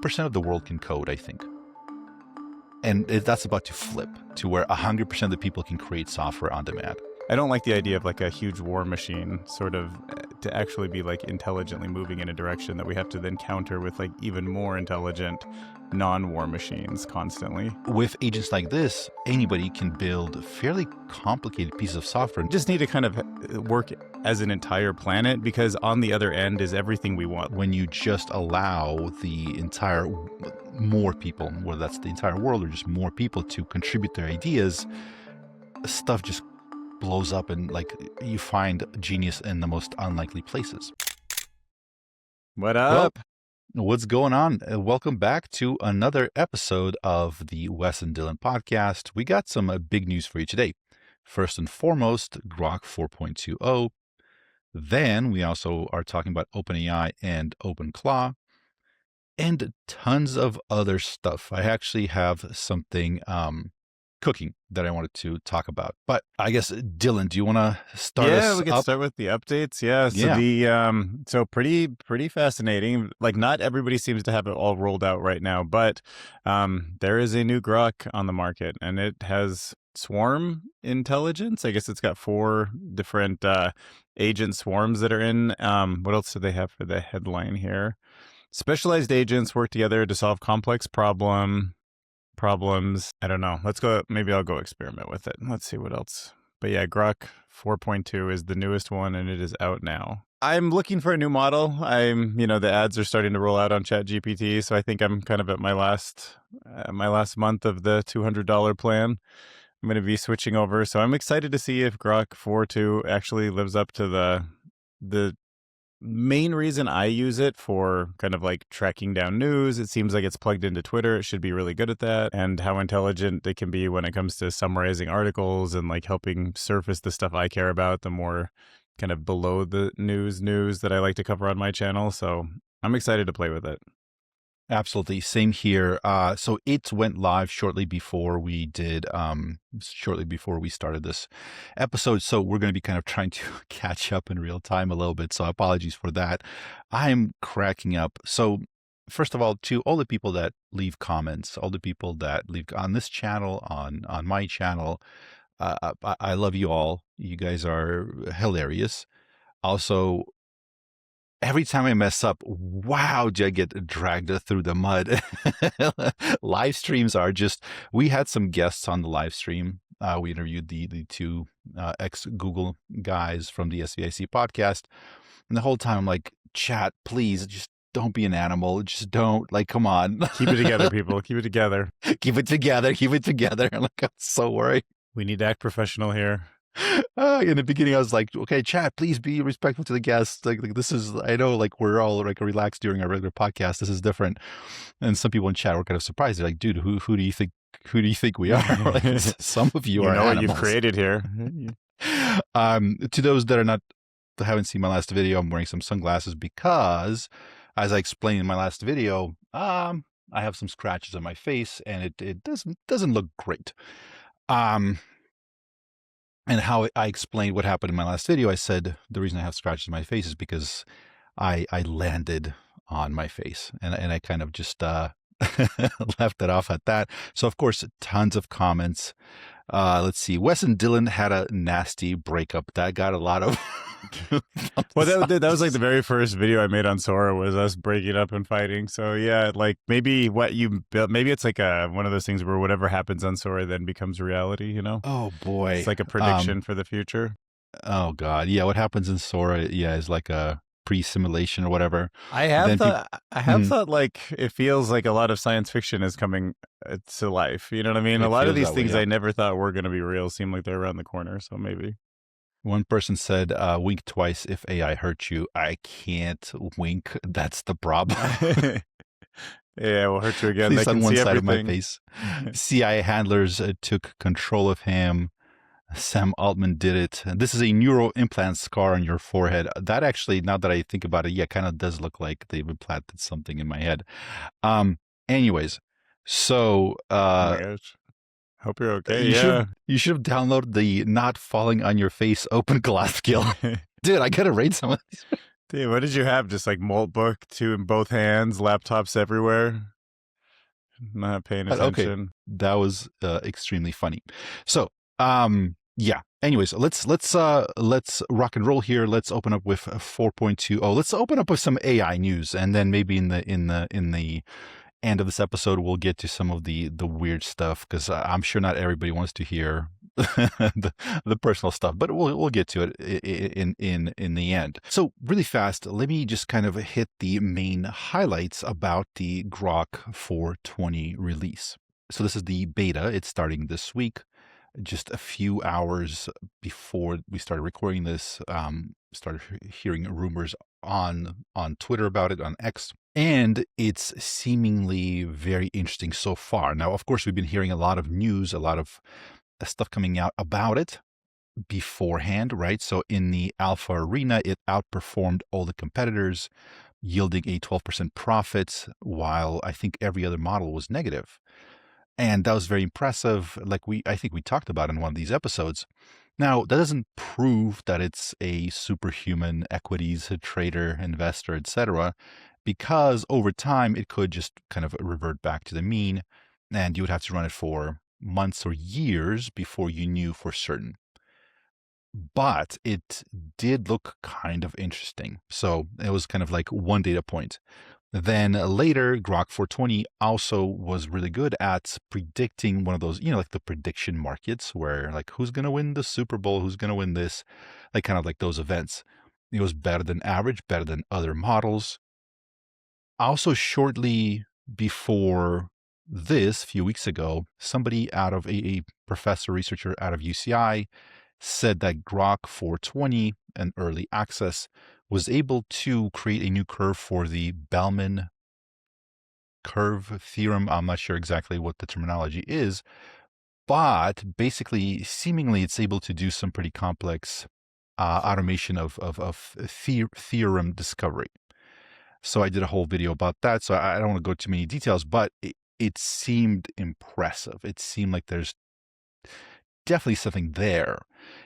1% of the world can code, I think. And that's about to flip to where 100% of the people can create software on demand. I don't like the idea of like a huge war machine sort of to actually be like intelligently moving in a direction that we have to then counter with like even more intelligent non-war machines constantly. With agents like this, anybody can build fairly complicated pieces of software. Just need to kind of work as an entire planet, because on the other end is everything we want. When you just allow the entire more people, whether that's the entire world or just more people, to contribute their ideas, stuff just blows up, and like you find genius in the most unlikely places. What up? Well, what's going on? Welcome back to another episode of the Wes and Dylan podcast. We got some big news for you today. First and foremost, GROK 4.20. Then we also are talking about OpenAI and OpenClaw and tons of other stuff. I actually have something cooking that I wanted to talk about. But I guess, Dylan, do you want to start us Yeah, we can up? start with the updates. Yeah. So so pretty fascinating. Like not everybody seems to have it all rolled out right now, but there is a new GROK on the market, and it has swarm intelligence. I guess it's got 4 different agent swarms that are in. What else do they have for the headline here? Specialized agents work together to solve complex problems. I don't know. Let's go. Maybe I'll go experiment with it. Let's see what else. But yeah, GROK 4.2 is the newest one, and it is out now. I'm looking for a new model. The ads are starting to roll out on ChatGPT, so I think I'm kind of at my last month of the $200 plan. I'm going to be switching over, so I'm excited to see if GROK 4.2 actually lives up to the main reason I use it for kind of like tracking down news. It seems like it's plugged into Twitter. It should be really good at that, and how intelligent it can be when it comes to summarizing articles and like helping surface the stuff I care about, the more kind of below the news that I like to cover on my channel. So I'm excited to play with it. Absolutely. Same here. So it went live shortly before we started this episode. So we're going to be kind of trying to catch up in real time a little bit. So apologies for that. I'm cracking up. So first of all, to all the people that leave comments, all the people that leave on this channel, on my channel, I love you all. You guys are hilarious. Also, every time I mess up, wow, do I get dragged through the mud. Live streams are just, we had some guests on the live stream. We interviewed the 2 ex-Google guys from the SVIC podcast. And the whole time I'm like, chat, please, just don't be an animal. Just don't, like, come on. Keep it together, people. Keep it together. Keep it together. Keep it together. Like, I'm so worried. We need to act professional here. In the beginning, I was like, okay, chat, please be respectful to the guests. Like this is, I know, like we're all like relaxed during our regular podcast. This is different. And some people in chat were kind of surprised. They're like, dude, who do you think we are? Like, some of you are know animals. What you've created here. To those that haven't seen my last video, I'm wearing some sunglasses because, as I explained in my last video, I have some scratches on my face, and it doesn't look great. And how I explained what happened in my last video, I said the reason I have scratches on my face is because I landed on my face, and I kind of just left it off at that. So of course, tons of comments. Let's see. Wes and Dylan had a nasty breakup. That got a lot of. Well, that was like the very first video I made on Sora was us breaking up and fighting. So yeah, like maybe what you built, maybe it's like one of those things where whatever happens on Sora then becomes reality, you know? Oh boy. It's like a prediction for the future. Oh God. Yeah. What happens in Sora, is like a pre-simulation or whatever. I have thought like it feels like a lot of science fiction is coming to life. You know what I mean? A lot of these things I never thought were going to be real seem like they're around the corner. So maybe. One person said, wink twice if AI hurt you. I can't wink. That's the problem. Yeah, we'll hurt you again. At least on one side of my face. CIA handlers took control of him. Sam Altman did it. This is a neural implant scar on your forehead. That actually, now that I think about it, kind of does look like they've implanted something in my head. Anyways, so... oh my gosh. Hope you're okay. You should have downloaded the not falling on your face open glass skill. Dude, I gotta rate some of these. Dude, what did you have? Just like malt book, two in both hands, laptops everywhere, not paying But okay, attention. that was extremely funny. So, yeah. Anyways, let's rock and roll here. Let's open up with 4.20. Let's open up with some AI news, and then maybe in the end of this episode, we'll get to some of the weird stuff, because I'm sure not everybody wants to hear the personal stuff, but we'll get to it in the end. So really fast, let me just kind of hit the main highlights about the GROK 4.20 release. So this is the beta. It's starting this week. Just a few hours before we started recording this, started hearing rumors on Twitter about it, on X, and it's seemingly very interesting so far. Now, of course, we've been hearing a lot of news, a lot of stuff coming out about it beforehand, right? So in the alpha arena, it outperformed all the competitors, yielding a 12% profit, while I think every other model was negative. And that was very impressive. Like I think we talked about in one of these episodes. Now, that doesn't prove that it's a superhuman equities trader, investor, etc., because over time it could just kind of revert back to the mean, and you would have to run it for months or years before you knew for certain. But it did look kind of interesting. So it was kind of like one data point. Then later, GROK 4.20 also was really good at predicting one of those, like the prediction markets where like who's going to win the Super Bowl, who's going to win this, like kind of like those events. It was better than average, better than other models. Also, shortly before this, a few weeks ago, somebody out of a professor researcher out of UCI said that GROK 4.20 and early access was able to create a new curve for the Bellman curve theorem. I'm not sure exactly what the terminology is, but basically, seemingly, it's able to do some pretty complex automation of theorem discovery. So I did a whole video about that. So I don't want to go too many details, but it seemed impressive. It seemed like there's definitely something there.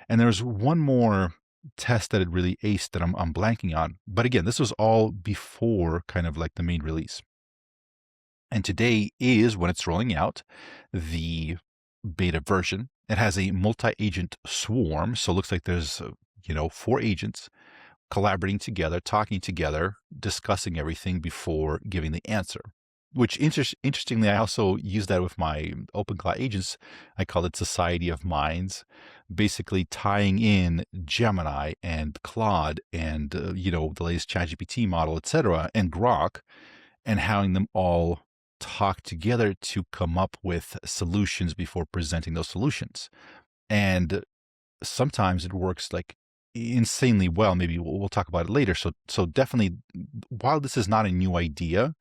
And there's one more test that it really aced that I'm blanking on. But again, this was all before kind of like the main release. And today is when it's rolling out the beta version. It has a multi-agent swarm. So it looks like there's, 4 agents collaborating together, talking together, discussing everything before giving the answer. Which interestingly, I also use that with my OpenClaw agents. I call it Society of Minds, basically tying in Gemini and Claude and the latest ChatGPT model, etc., and GROK, and having them all talk together to come up with solutions before presenting those solutions. And sometimes it works like insanely well. Maybe we'll talk about it later. So definitely, while this is not a new idea,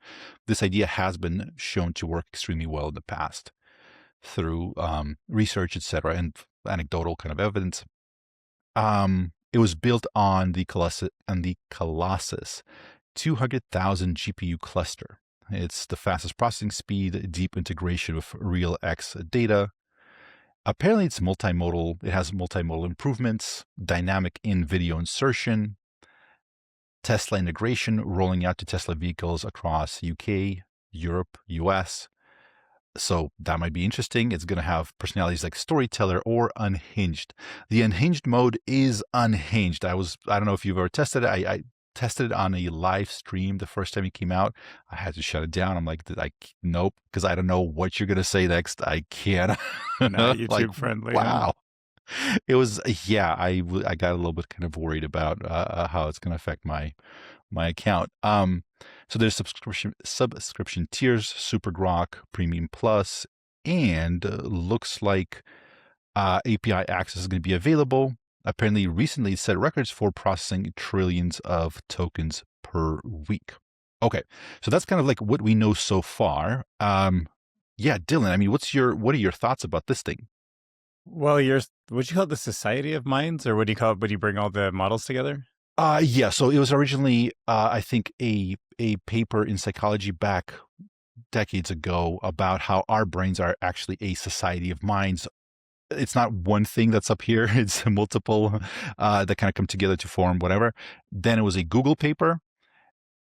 this idea has been shown to work extremely well in the past through research, etc., and anecdotal kind of evidence. It was built on the Colossus 200,000 GPU cluster. It's the fastest processing speed, deep integration with real X data. Apparently, it's multimodal. It has multimodal improvements, dynamic in-video insertion, Tesla integration, rolling out to Tesla vehicles across UK, Europe, US. So that might be interesting. It's going to have personalities like Storyteller or Unhinged. The Unhinged mode is unhinged. I don't know if you've ever tested it. I tested it on a live stream the first time it came out. I had to shut it down. I'm like, nope, because I don't know what you're going to say next. I can't. Not Like, YouTube friendly, wow. Huh? It was, yeah, I got a little bit kind of worried about how it's going to affect my account. So there's subscription tiers, Super GROK, Premium Plus, and looks like API access is going to be available. Apparently, recently set records for processing trillions of tokens per week. Okay, so that's kind of like what we know so far. Yeah, Dylan, I mean, what are your thoughts about this thing? Well, would you call it the Society of Minds, or what do you call it? Would you bring all the models together? Yeah. So it was originally, I think, a paper in psychology back decades ago about how our brains are actually a society of minds, it's not one thing that's up here. It's multiple that kind of come together to form whatever. Then it was a Google paper,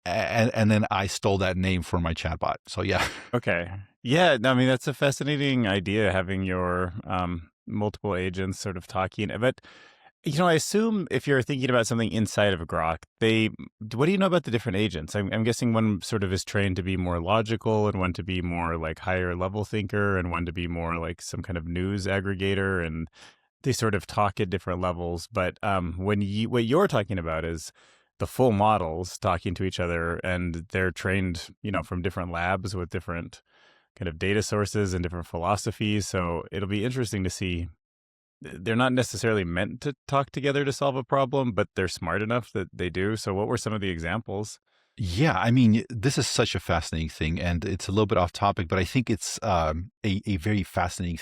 and then I stole that name for my chatbot. So yeah. Okay. Yeah, no, I mean that's a fascinating idea, having your multiple agents sort of talking. But I assume if you're thinking about something inside of a grok, what do you know about the different agents? I'm guessing one sort of is trained to be more logical, and one to be more like higher level thinker, and one to be more like some kind of news aggregator, and they sort of talk at different levels. But what you're talking about is the full models talking to each other, and they're trained, from different labs with different kind of data sources and different philosophies. So it'll be interesting to see. They're not necessarily meant to talk together to solve a problem, but they're smart enough that they do. So what were some of the examples? Yeah, I mean, this is such a fascinating thing, and it's a little bit off topic, but I think it's a very fascinating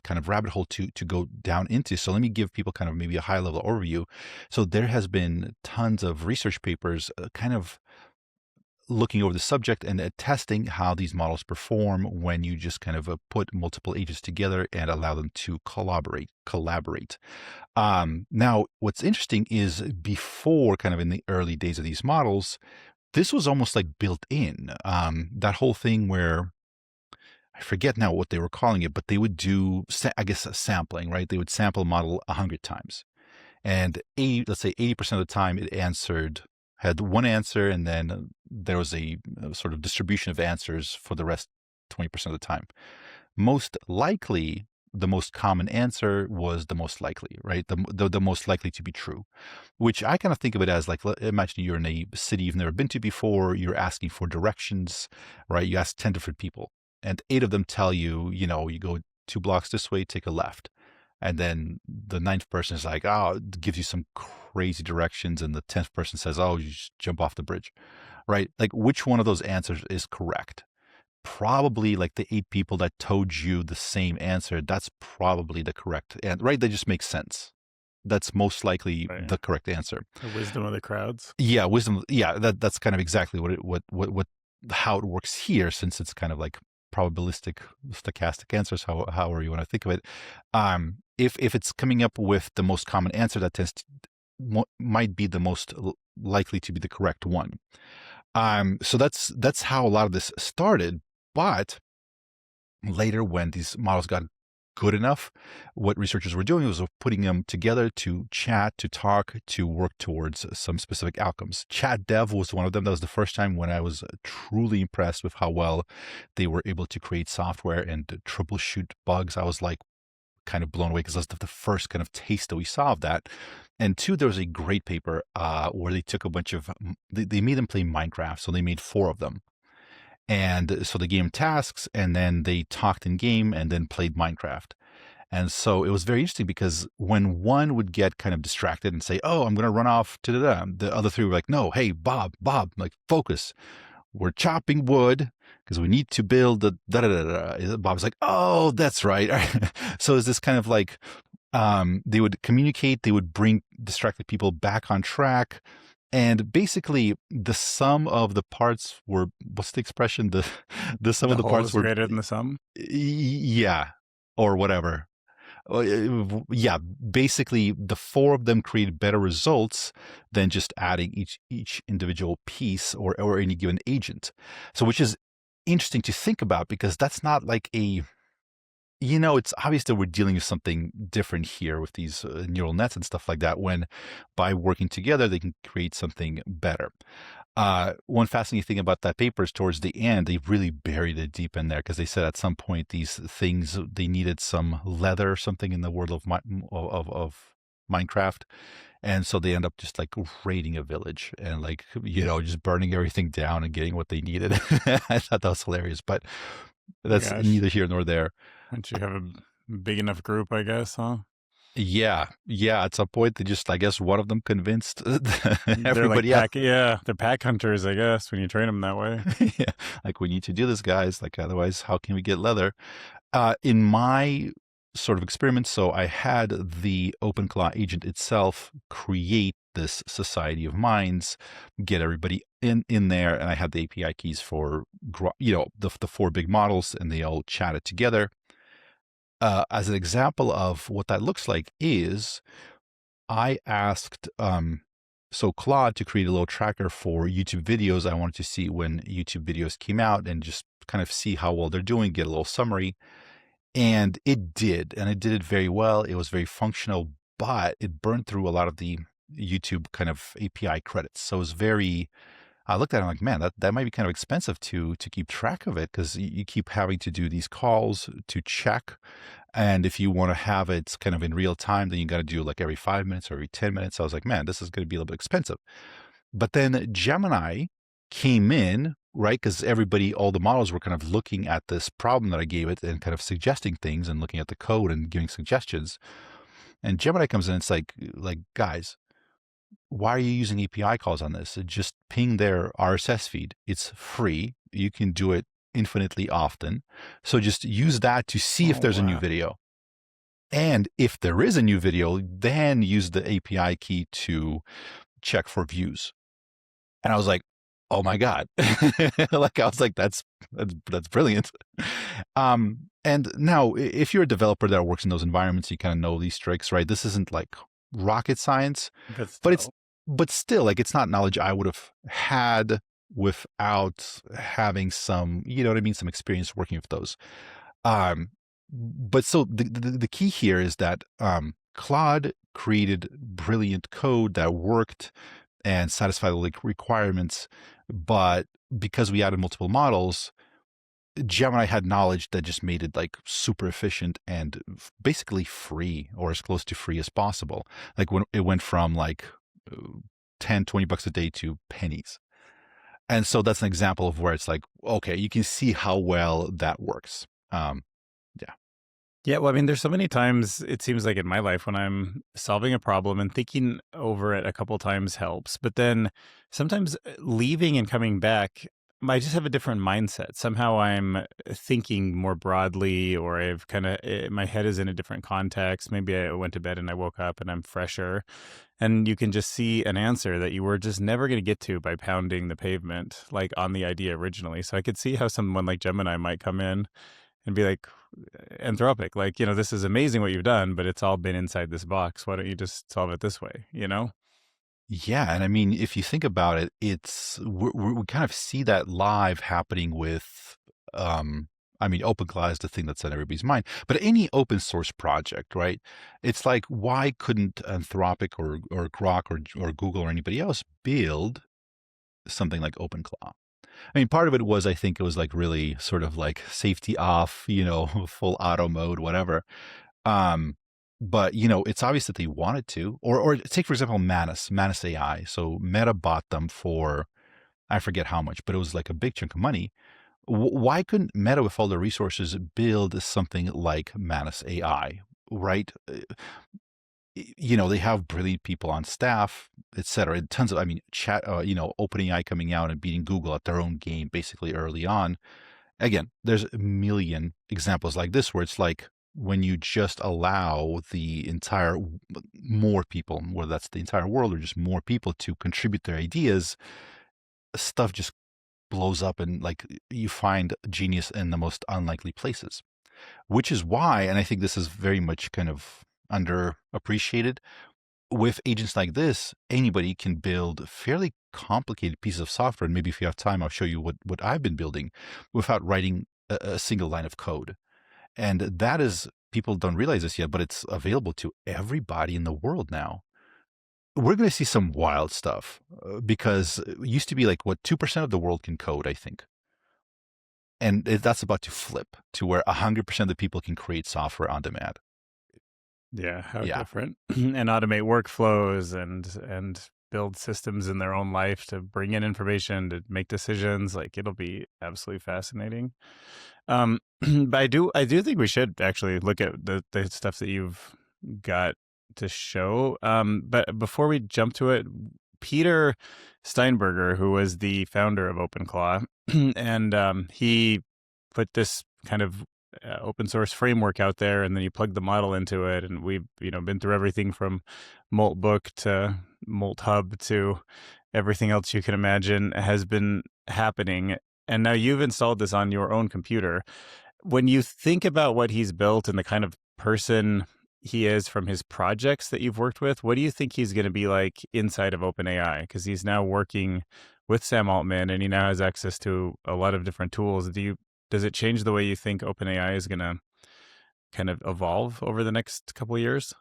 kind of rabbit hole to go down into. So let me give people kind of maybe a high level overview. So there has been tons of research papers, kind of looking over the subject and testing how these models perform when you just kind of put multiple agents together and allow them to collaborate. Now, what's interesting is before, kind of in the early days of these models, this was almost like built in. That whole thing where I forget now what they were calling it, but they would do, I guess, sampling, right? They would sample a model 100 times. And let's say 80% of the time it had one answer, and then there was a sort of distribution of answers for the rest 20% of the time. Most likely, the most common answer was the most likely, right? The most likely to be true, which I kind of think of it as like, imagine you're in a city you've never been to before, you're asking for directions, right? You ask 10 different people, and 8 of them tell you, you go 2 blocks this way, take a left. And then the ninth person is like, oh, it gives you some crazy directions. And the 10th person says, oh, you just jump off the bridge, right? Like, which one of those answers is correct? Probably like the 8 people that told you the same answer. That's probably the correct and right. That just makes sense. That's most likely Right. the correct answer. The wisdom of the crowds. Yeah, wisdom. Yeah, that's kind of exactly how it works here, since it's kind of like probabilistic, stochastic answers, however you want to think of it. If it's coming up with the most common answer, that might be the most likely to be the correct one. So that's how a lot of this started. But later, when these models got good enough, what researchers were doing was putting them together to chat, to talk, to work towards some specific outcomes. Chat dev was one of them. That was the first time when I was truly impressed with how well they were able to create software and troubleshoot bugs. I was like kind of blown away, because that's the first kind of taste that we saw of that. And two, there was a great paper where they took a bunch of, they made them play Minecraft. So they made 4 of them. And so they gave them tasks, and then they talked in game and then played Minecraft. And so it was very interesting, because when one would get kind of distracted and say, oh, I'm going to run off to the other 3 were like, no, hey, Bob, like, focus. We're chopping wood because we need to build the da da da da. Bob's like, oh, that's right. So it's this kind of like, they would communicate, they would bring distracted people back on track. And basically, the sum of the parts were, what's the expression? The sum The of the whole parts is were, greater than the sum. yeah, or whatever. Yeah, basically, the 4 of them created better results than just adding each individual piece or any given agent. So, which is interesting to think about, because that's not like it's obvious that we're dealing with something different here with these neural nets and stuff like that, when by working together, they can create something better. One fascinating thing about that paper is towards the end, they really buried it deep in there, because they said at some point these things, they needed some leather or something in the world of Minecraft. And so they end up just like raiding a village and like, just burning everything down and getting what they needed. I thought that was hilarious, but that's Gosh, neither here nor there. once you have a big enough group, I guess, huh? Yeah. Yeah. At some point, they just, I guess one of them convinced They're like everybody else. they're pack hunters, I guess, when you train them that way. Yeah. Like, we need to do this, guys. Like, otherwise, how can we get leather? In my sort of experiment, so I had the OpenClaw agent itself create this society of minds, get everybody in there, and I had the API keys for the 4 big models, and they all chatted together. As an example of what that looks like is I asked so Claude to create a little tracker for YouTube videos. I wanted to see when YouTube videos came out and just kind of see how well they're doing, get a little summary. And it did, and it did it very well. It was very functional, but it burned through a lot of the YouTube kind of API credits. So it was very, I looked at it like, man, that might be kind of expensive to keep track of it because you keep having to do these calls to check. And if you want to have it kind of in real time, then you got to do like every 5 minutes or every 10 minutes. I was like, man, this is going to be a little bit expensive. But then Gemini came in, right? Because everybody, all the models were kind of looking at this problem that I gave it and kind of suggesting things and looking at the code and giving suggestions. And Gemini comes in, it's like guys, why are you using API calls on this? Just ping their RSS feed. It's free. You can do it infinitely often. So just use that to see if Oh, there's a new wow. video. And if there is a new video, then use the API key to check for views. And I was like, oh my God. Like I was like, that's brilliant. And now if you're a developer that works in those environments, you kind of know these tricks, right? This isn't like rocket science, But but it's still. but still like it's not knowledge I would have had without having some, you know what I mean, some experience working with those. Um, but so the key here is that Claude created brilliant code that worked and satisfied all the requirements. But because we added multiple models, Gemini had knowledge that just made it like super efficient and basically free or as close to free as possible. Like when it went from like 10, $20 a day to pennies. And so that's an example of where it's like, okay, you can see how well that works. Yeah. Yeah, well, I mean, there's so many times it seems like in my life when I'm solving a problem and thinking over it a couple times helps, but then sometimes leaving and coming back, I just have a different mindset. Somehow I'm thinking more broadly, or I've kind of my head is in a different context. Maybe I went to bed and I woke up and I'm fresher, and you can just see an answer that you were just never going to get to by pounding the pavement, like on the idea originally. So I could see how someone like Gemini might come in and be like, Anthropic, like, this is amazing what you've done, but it's all been inside this box. Why don't you just solve it this way, Yeah, and I mean, if you think about it, we kind of see that live happening with, I mean, OpenClaw is the thing that's on everybody's mind, but any open source project, right? It's like, why couldn't Anthropic or Grok or Google or anybody else build something like OpenClaw? I mean, part of it was, I think it was like really sort of like safety off, full auto mode, whatever. Um, but it's obvious that they wanted to, or take for example Manus AI. So Meta bought them for I forget how much, but it was like a big chunk of money. Why couldn't Meta, with all the resources, build something like Manus AI? Right? They have brilliant people on staff, et cetera. Tons of, I mean, OpenAI coming out and beating Google at their own game basically early on. Again, there's a million examples like this where it's like when you just allow the entire more people, whether that's the entire world or just more people to contribute their ideas, stuff just blows up and like you find genius in the most unlikely places. Which is why, and I think this is very much kind of underappreciated, with agents like this, anybody can build fairly complicated pieces of software. And maybe if you have time, I'll show you what I've been building without writing a single line of code. And that is, people don't realize this yet, but it's available to everybody in the world now. We're going to see some wild stuff because it used to be like, what, 2% of the world can code, I think. And that's about to flip to where 100% of the people can create software on demand. Yeah, how Yeah. different. And automate workflows and build systems in their own life to bring in information, to make decisions. Like, it'll be absolutely fascinating. But I do think we should actually look at the stuff that you've got to show. But before we jump to it, Peter Steinberger, who was the founder of OpenClaw, and he put this kind of open source framework out there, and then you plug the model into it, and we've been through everything from Moltbook to MoltHub to everything else you can imagine has been happening. And now you've installed this on your own computer. When you think about what he's built and the kind of person he is from his projects that you've worked with, what do you think he's going to be like inside of OpenAI? Because he's now working with Sam Altman and he now has access to a lot of different tools. Does it change the way you think OpenAI is going to kind of evolve over the next couple of years?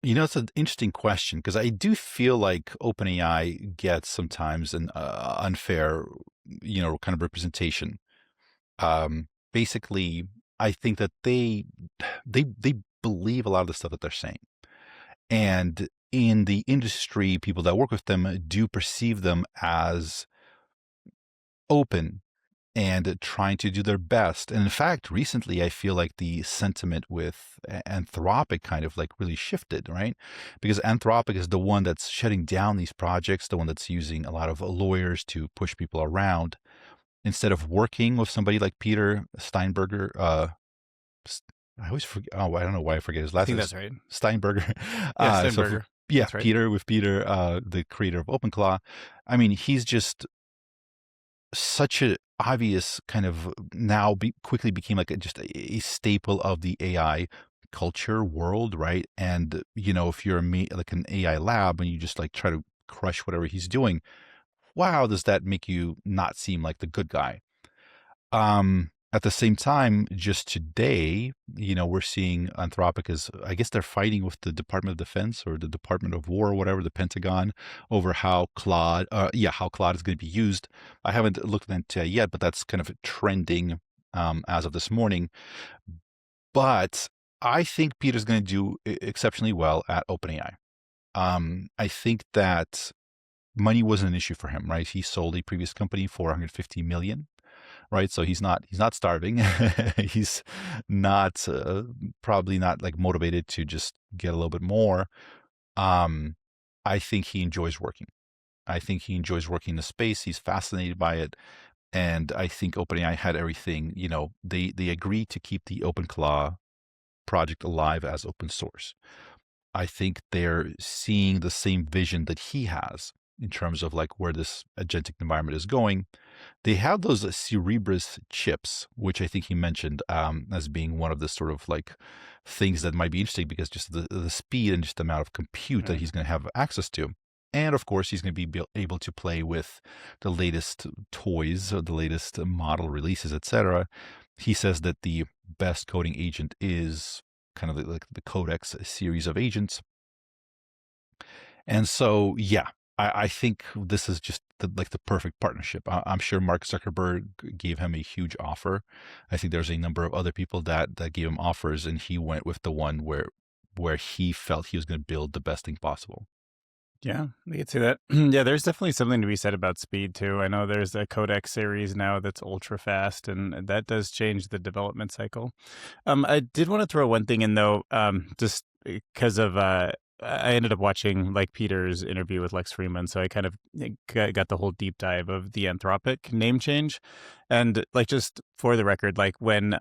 It's an interesting question because I do feel like OpenAI gets sometimes an unfair, kind of representation. Basically, I think that they believe a lot of the stuff that they're saying, and in the industry, people that work with them do perceive them as open and trying to do their best. And in fact, recently, I feel like the sentiment with Anthropic kind of like really shifted, right? Because Anthropic is the one that's shutting down these projects, the one that's using a lot of lawyers to push people around instead of working with somebody like Peter Steinberger. I always forget. Oh, I don't know why I forget his I last think name. that's right. Steinberger. Yeah, So for, Steinberger. yeah, That's right. Peter with Peter, the creator of OpenClaw. I mean, he's just such a obvious kind of now quickly became like just a staple of the AI culture world, right? And if you're like an AI lab and you just like try to crush whatever he's doing, wow, does that make you not seem like the good guy? At the same time, just today, we're seeing Anthropic is, I guess they're fighting with the Department of Defense or the Department of War or whatever, the Pentagon, over how Claude is going to be used. I haven't looked into it yet, but that's kind of trending as of this morning. But I think Peter's going to do exceptionally well at OpenAI. I think that money wasn't an issue for him, right? He sold a previous company for 150 million, right? So he's not starving. He's not probably not like motivated to just get a little bit more. Um, I think he enjoys working. I think he enjoys working in the space. He's fascinated by it, and I think OpenAI had everything. They agreed to keep the OpenClaw project alive as open source. I think they're seeing the same vision that he has in terms of like where this agentic environment is going. They have those Cerebrus chips, which I think he mentioned as being one of the sort of like things that might be interesting because just the speed and just the amount of compute that Mm. he's going to have access to. And of course, he's going to be able to play with the latest toys, or the latest model releases, etc. He says that the best coding agent is kind of like the Codex series of agents. And so, yeah, I think this is just like the perfect partnership. I'm sure Mark Zuckerberg gave him a huge offer. I think there's a number of other people that gave him offers, and he went with the one where he felt he was going to build the best thing possible. Yeah, I can see that. Yeah, there's definitely something to be said about speed too. I know there's a Codex series now that's ultra fast, and that does change the development cycle. I did want to throw one thing in though, just because of I ended up watching like Peter's interview with Lex Freeman, so I kind of got the whole deep dive of the Anthropic name change, and like just for the record, like when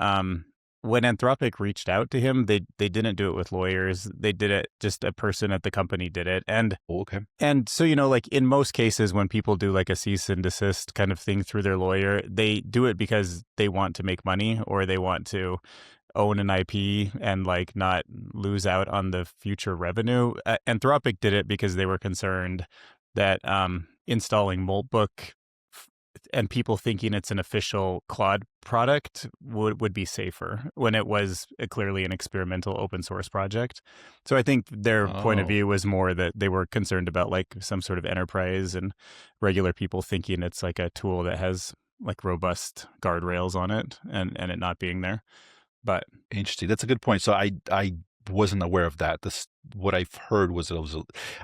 Anthropic reached out to him, they didn't do it with lawyers. They did it, just a person at the company did it. Oh, okay. And so, like in most cases, when people do like a cease and desist kind of thing through their lawyer, they do it because they want to make money or they want to own an IP and like not lose out on the future revenue. Anthropic did it because they were concerned that installing Moltbook and people thinking it's an official Claude product would be safer when it was clearly an experimental open source project. So I think their point of Oh, view was more that they were concerned about like some sort of enterprise and regular people thinking it's like a tool that has like robust guardrails on it and it not being there. But interesting. That's a good point. So I wasn't aware of that. This what I've heard was it was.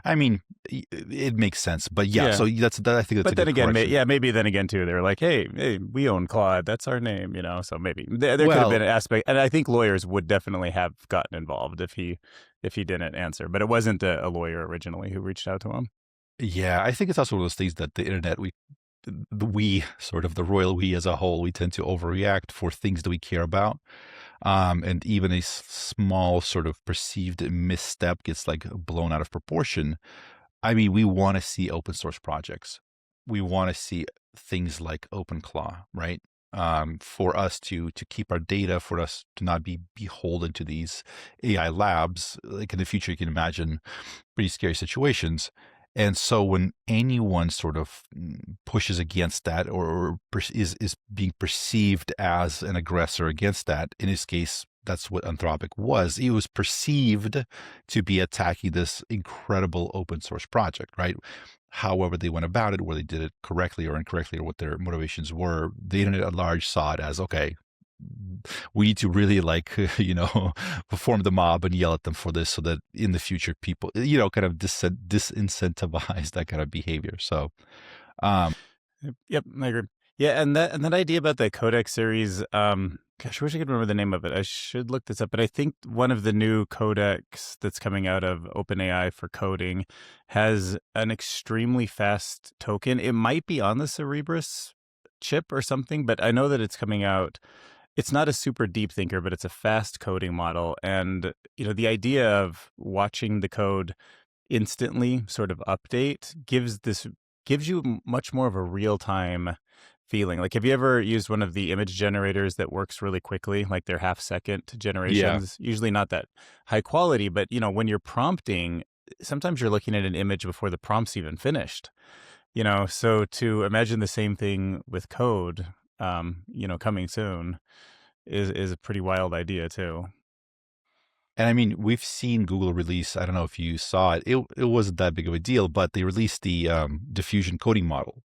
I mean, it makes sense, but yeah. yeah. So I think that's a But then good again, correction. maybe then again too, they're like, hey, we own Claude, that's our name, So maybe there could have Well, been an aspect, and I think lawyers would definitely have gotten involved if he didn't answer. But it wasn't a lawyer originally who reached out to him. yeah, I think it's also one of those things that the internet, we sort of the royal we as a whole, we tend to overreact for things that we care about. And even a small sort of perceived misstep gets like blown out of proportion. I mean, we want to see open source projects. We want to see things like OpenClaw, right? for us to keep our data, for us to not be beholden to these AI labs. Like in the future, you can imagine pretty scary situations. And so when anyone sort of pushes against that, or is being perceived as an aggressor against that, in this case, that's what Anthropic was. It was perceived to be attacking this incredible open source project, right? However they went about it, whether they did it correctly or incorrectly, or what their motivations were, the internet at large saw it as, okay, we need to really like perform the mob and yell at them for this, so that in the future people kind of disincentivize that kind of behavior. So um Yep, I agree. Yeah, and that idea about the Codex series, gosh, I wish I could remember the name of it. I should look this up, but I think one of the new codecs that's coming out of OpenAI for coding has an extremely fast token. It might be on the Cerebrus chip or something, but I know that it's coming out. It's not a super deep thinker, but it's a fast coding model. And, the idea of watching the code instantly sort of update gives you much more of a real-time feeling. Like, have you ever used one of the image generators that works really quickly, like their half-second yeah. generations? Usually not that high quality, but, when you're prompting, sometimes you're looking at an image before the prompt's even finished. So to imagine the same thing with code, coming soon is a pretty wild idea too. And I mean, we've seen Google release, I don't know if you saw it, it wasn't that big of a deal, but they released the diffusion coding model.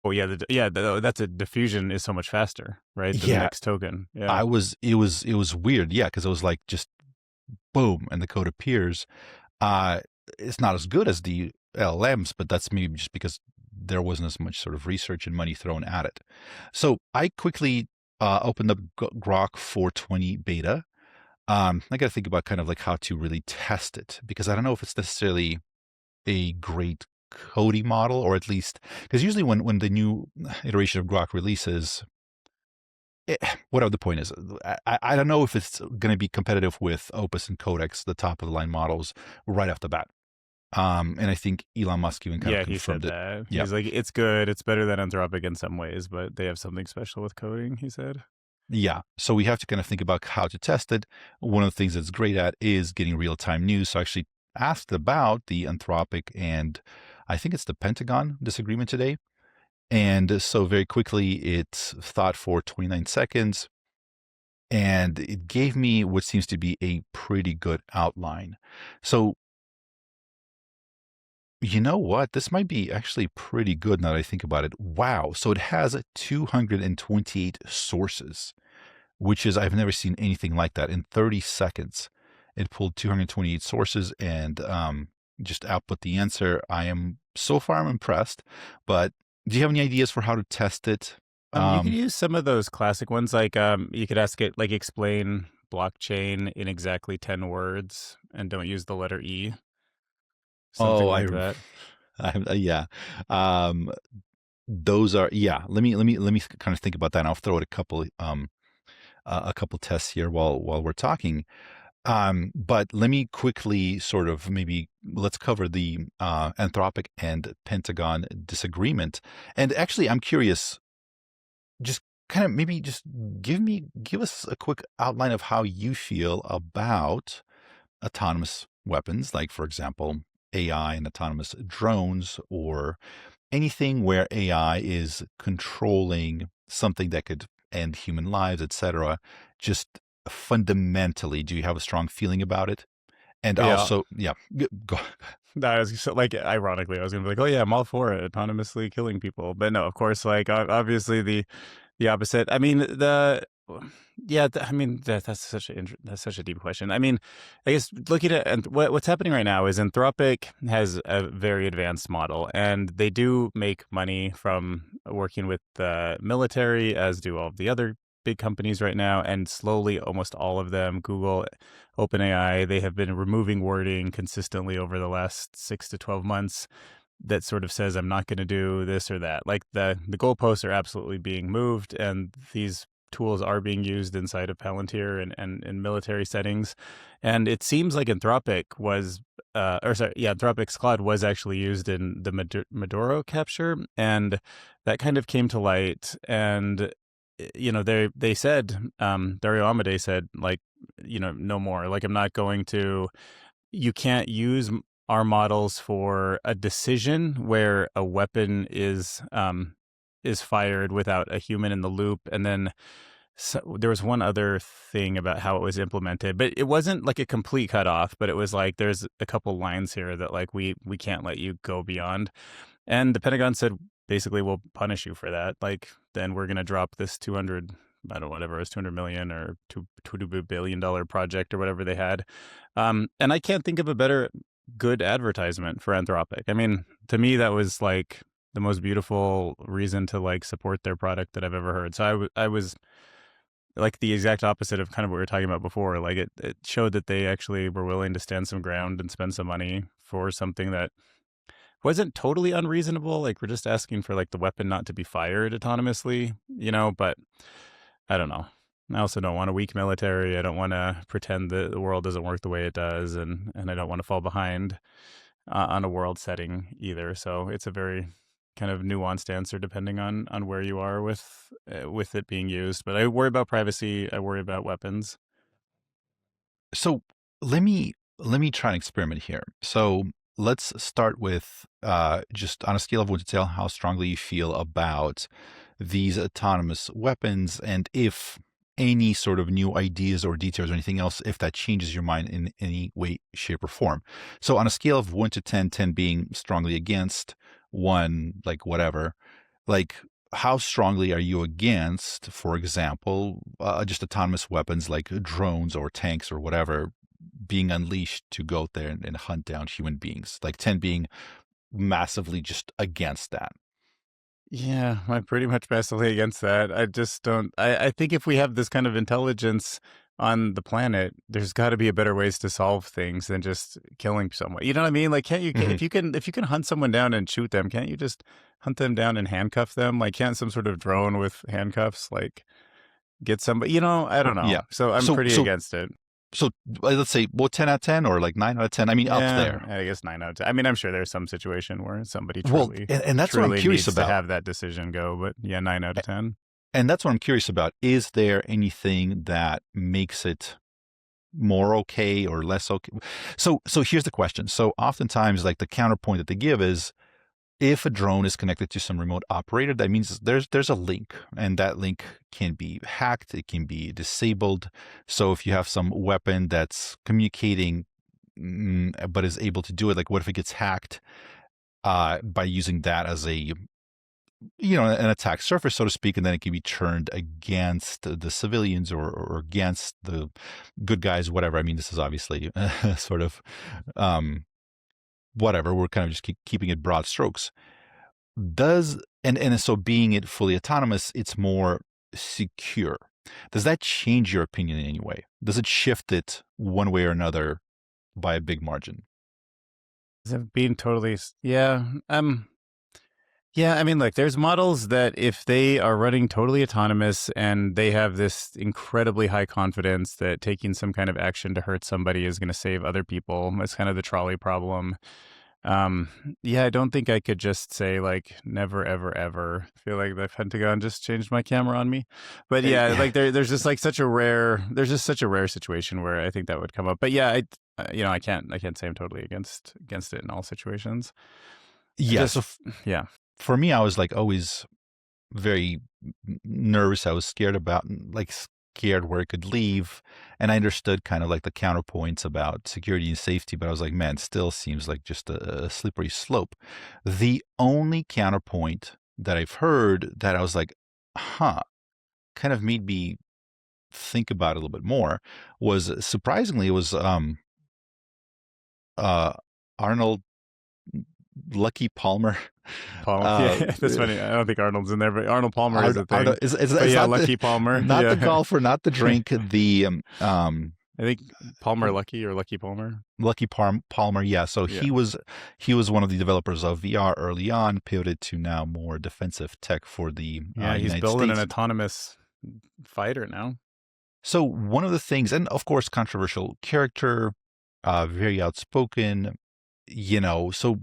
Oh yeah, that's a diffusion is so much faster, right, than the Yeah, next token. Yeah. I was it was weird, yeah, because it was like just boom and the code appears. uh it's not as good as the LLMs, but that's maybe just because there wasn't as much sort of research and money thrown at it. So I quickly opened up Grok 4.20 beta. I got to think about kind of like how to really test it, because I don't know if it's necessarily a great coding model, or at least because usually when the new iteration of Grok releases, whatever the point is, I don't know if it's going to be competitive with Opus and Codex, the top of the line models, right off the bat. And I think Elon Musk even kind of Yeah, he said confirmed it. that. Yeah. He's like, "It's good. It's better than Anthropic in some ways, but they have something special with coding," he said. Yeah. So we have to kind of think about how to test it. One of the things it's great at is getting real time news. So I actually asked about the Anthropic and I think it's the Pentagon disagreement today. And so very quickly it thought for 29 seconds and it gave me what seems to be a pretty good outline. So you know what? This might be actually pretty good now that I think about it. Wow. So it has 228 sources, which is, I've never seen anything like that. In 30 seconds, it pulled 228 sources and just output the answer. So far, I'm impressed. But do you have any ideas for how to test it? You could use some of those classic ones, like you could ask it, like, explain blockchain in exactly 10 words, and don't use the letter E, something Oh, like that. yeah. Um, those are, yeah. Let me kind of think about that. And I'll throw it a couple tests here while we're talking. But let me quickly sort of maybe let's cover the Anthropic and Pentagon disagreement. And actually, I'm curious, just kind of maybe just give us a quick outline of how you feel about autonomous weapons, like for example, AI and autonomous drones, or anything where AI is controlling something that could end human lives, etc. Just fundamentally, do you have a strong feeling about it? And Yeah. also, yeah, go. I was so, like, ironically, I was gonna be like, "Oh yeah, I'm all for it, autonomously killing people," but no, of course, like, obviously the opposite. I mean, yeah, I mean, that's such a deep question. I mean, I guess looking at and what's happening right now is Anthropic has a very advanced model, and they do make money from working with the military, as do all of the other big companies right now, and slowly, almost all of them, Google, OpenAI, they have been removing wording consistently over the last 6 to 12 months that sort of says, I'm not going to do this or that. Like the goalposts are absolutely being moved, and these tools are being used inside of Palantir and in military settings. And it seems like Anthropic's Claude was actually used in the Maduro capture, and that kind of came to light. And they said, Dario Amodei said, like, no more. Like, I'm not going to. You can't use our models for a decision where a weapon is fired without a human in the loop. And then there was one other thing about how it was implemented, but it wasn't like a complete cutoff. But it was like, there's a couple lines here that like we can't let you go beyond. And the Pentagon said, basically, we'll punish you for that. Like, then we're going to drop this 200, I don't know, whatever it was, 200 million or $2 billion project or whatever they had. And I can't think of a better good advertisement for Anthropic. I mean, to me, that was like the most beautiful reason to like support their product that I've ever heard. So I was like the exact opposite of kind of what we were talking about before. Like it showed that they actually were willing to stand some ground and spend some money for something that wasn't totally unreasonable. Like, we're just asking for like the weapon not to be fired autonomously, but I don't know. I also don't want a weak military. I don't want to pretend that the world doesn't work the way it does. And I don't want to fall behind on a world setting either. So it's a very kind of nuanced answer depending on where you are with it being used. But I worry about privacy. I worry about weapons. So let me try an experiment here. So let's start with just on a scale of 1 to 10, how strongly you feel about these autonomous weapons, and if any sort of new ideas or details or anything else, if that changes your mind in any way, shape, or form. So on a scale of 1 to 10, 10 being strongly against, 1 like whatever, like how strongly are you against, for example, just autonomous weapons like drones or tanks or whatever being unleashed to go out there and hunt down human beings? Like 10 being massively just against that. Yeah, I'm pretty much massively against that. I just don't. I think if we have this kind of intelligence on the planet, there's got to be a better ways to solve things than just killing someone. You know what I mean? Like, can't you? Mhm. If you can hunt someone down and shoot them, can't you just hunt them down and handcuff them? Like, can't some sort of drone with handcuffs like get somebody? I don't know. Yeah. So I'm So pretty so against it. so let's say, well, 10 out of 10 or like 9 out of 10. I mean, up Yeah, there. I guess 9 out of 10. I mean, I'm sure there's some situation where somebody Well, truly, and that's what I'm truly curious needs to about. have that decision go. But yeah, 9 out of 10. And that's what I'm curious about. Is there anything that makes it more okay or less okay? So here's the question. So oftentimes, like the counterpoint that they give is, if a drone is connected to some remote operator, that means there's a link, and that link can be hacked, it can be disabled. So if you have some weapon that's communicating, but is able to do it, like what if it gets hacked by using that as a an attack surface, so to speak, and then it can be turned against the civilians or against the good guys, whatever. I mean, this is obviously sort of whatever. We're kind of just keeping it broad strokes. And so being it fully autonomous, it's more secure. Does that change your opinion in any way? Does it shift it one way or another by a big margin? Being totally, yeah. Yeah, I mean, look, there's models that if they are running totally autonomous and they have this incredibly high confidence that taking some kind of action to hurt somebody is going to save other people, it's kind of the trolley problem. Yeah, I don't think I could just say like never, ever, ever. I feel like the Pentagon just changed my camera on me. But yeah, like there's just like there's just such a rare situation where I think that would come up. But yeah, I can't say I'm totally against it in all situations. Yeah. Just So yeah. for me, I was like always very nervous. I was scared about, like, scared where it could leave. And I understood kind of like the counterpoints about security and safety, but I was like, man, still seems like just a slippery slope. The only counterpoint that I've heard that I was like, huh, kind of made me think about it a little bit more was, surprisingly, it was uh Arnold Lucky Palmer. Palmer. Uh, Yeah, that's funny. I don't think Arnold's in there, but Arnold Palmer is a thing. Arnold is But it's yeah, not Lucky Palmer. not the Yeah. golfer, not the drink, the I think Palmer Lucky or Lucky Palmer. Lucky Palmer. Yeah, so Yeah. he was one of the developers of VR early on, pivoted to now more defensive tech for the Yeah, he's United building States. an autonomous fighter now. So one of the things, and of course, controversial character, very outspoken, so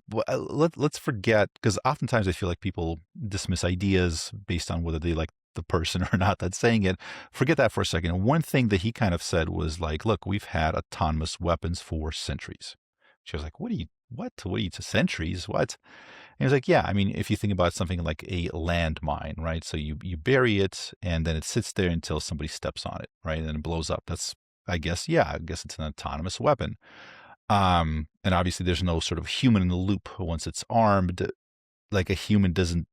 let's forget, because oftentimes I feel like people dismiss ideas based on whether they like the person or not that's saying it. Forget that for a second. And one thing that he kind of said was like, look, we've had autonomous weapons for centuries. She was like, what are you to centuries? What? And he was like, yeah, I mean, if you think about something like a landmine, right? So you bury it and then it sits there until somebody steps on it, right? And then it blows up. That's, I guess, yeah, I guess it's an autonomous weapon. And obviously there's no sort of human in the loop once it's armed. Like a human doesn't,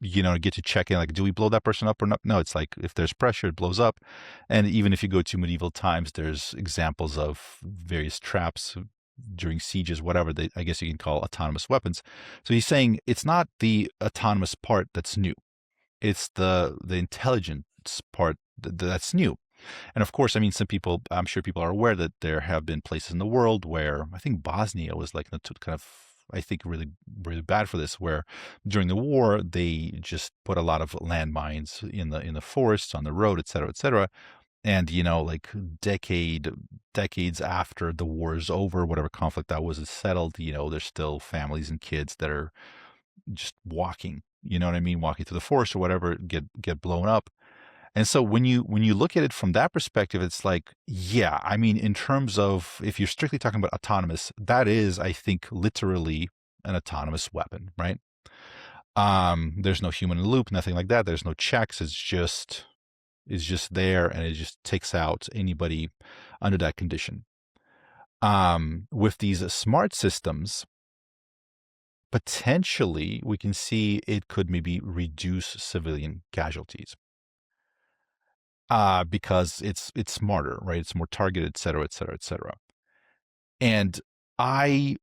get to check in, like, do we blow that person up or not? No, it's like if there's pressure, it blows up. And even if you go to medieval times, there's examples of various traps during sieges, whatever they, I guess you can call autonomous weapons. So he's saying it's not the autonomous part that's new. It's the intelligence part that's new. And of course, I mean, some people, I'm sure people are aware that there have been places in the world where I think Bosnia was like kind of, I think, really, really bad for this, where during the war, they just put a lot of landmines in the forests, on the road, et cetera, et cetera. And, like decades after the war is over, whatever conflict that was is settled, there's still families and kids that are just walking, you know what I mean? Walking through the forest or whatever, get blown up. And so when you look at it from that perspective, it's like, yeah, I mean, in terms of if you're strictly talking about autonomous, that is, I think, literally an autonomous weapon, right? There's no human in the loop, nothing like that. There's no checks. It's just there, and it just takes out anybody under that condition. With these smart systems, potentially we can see it could maybe reduce civilian casualties. Because it's smarter, right? It's more targeted, et cetera, et cetera, et cetera. And I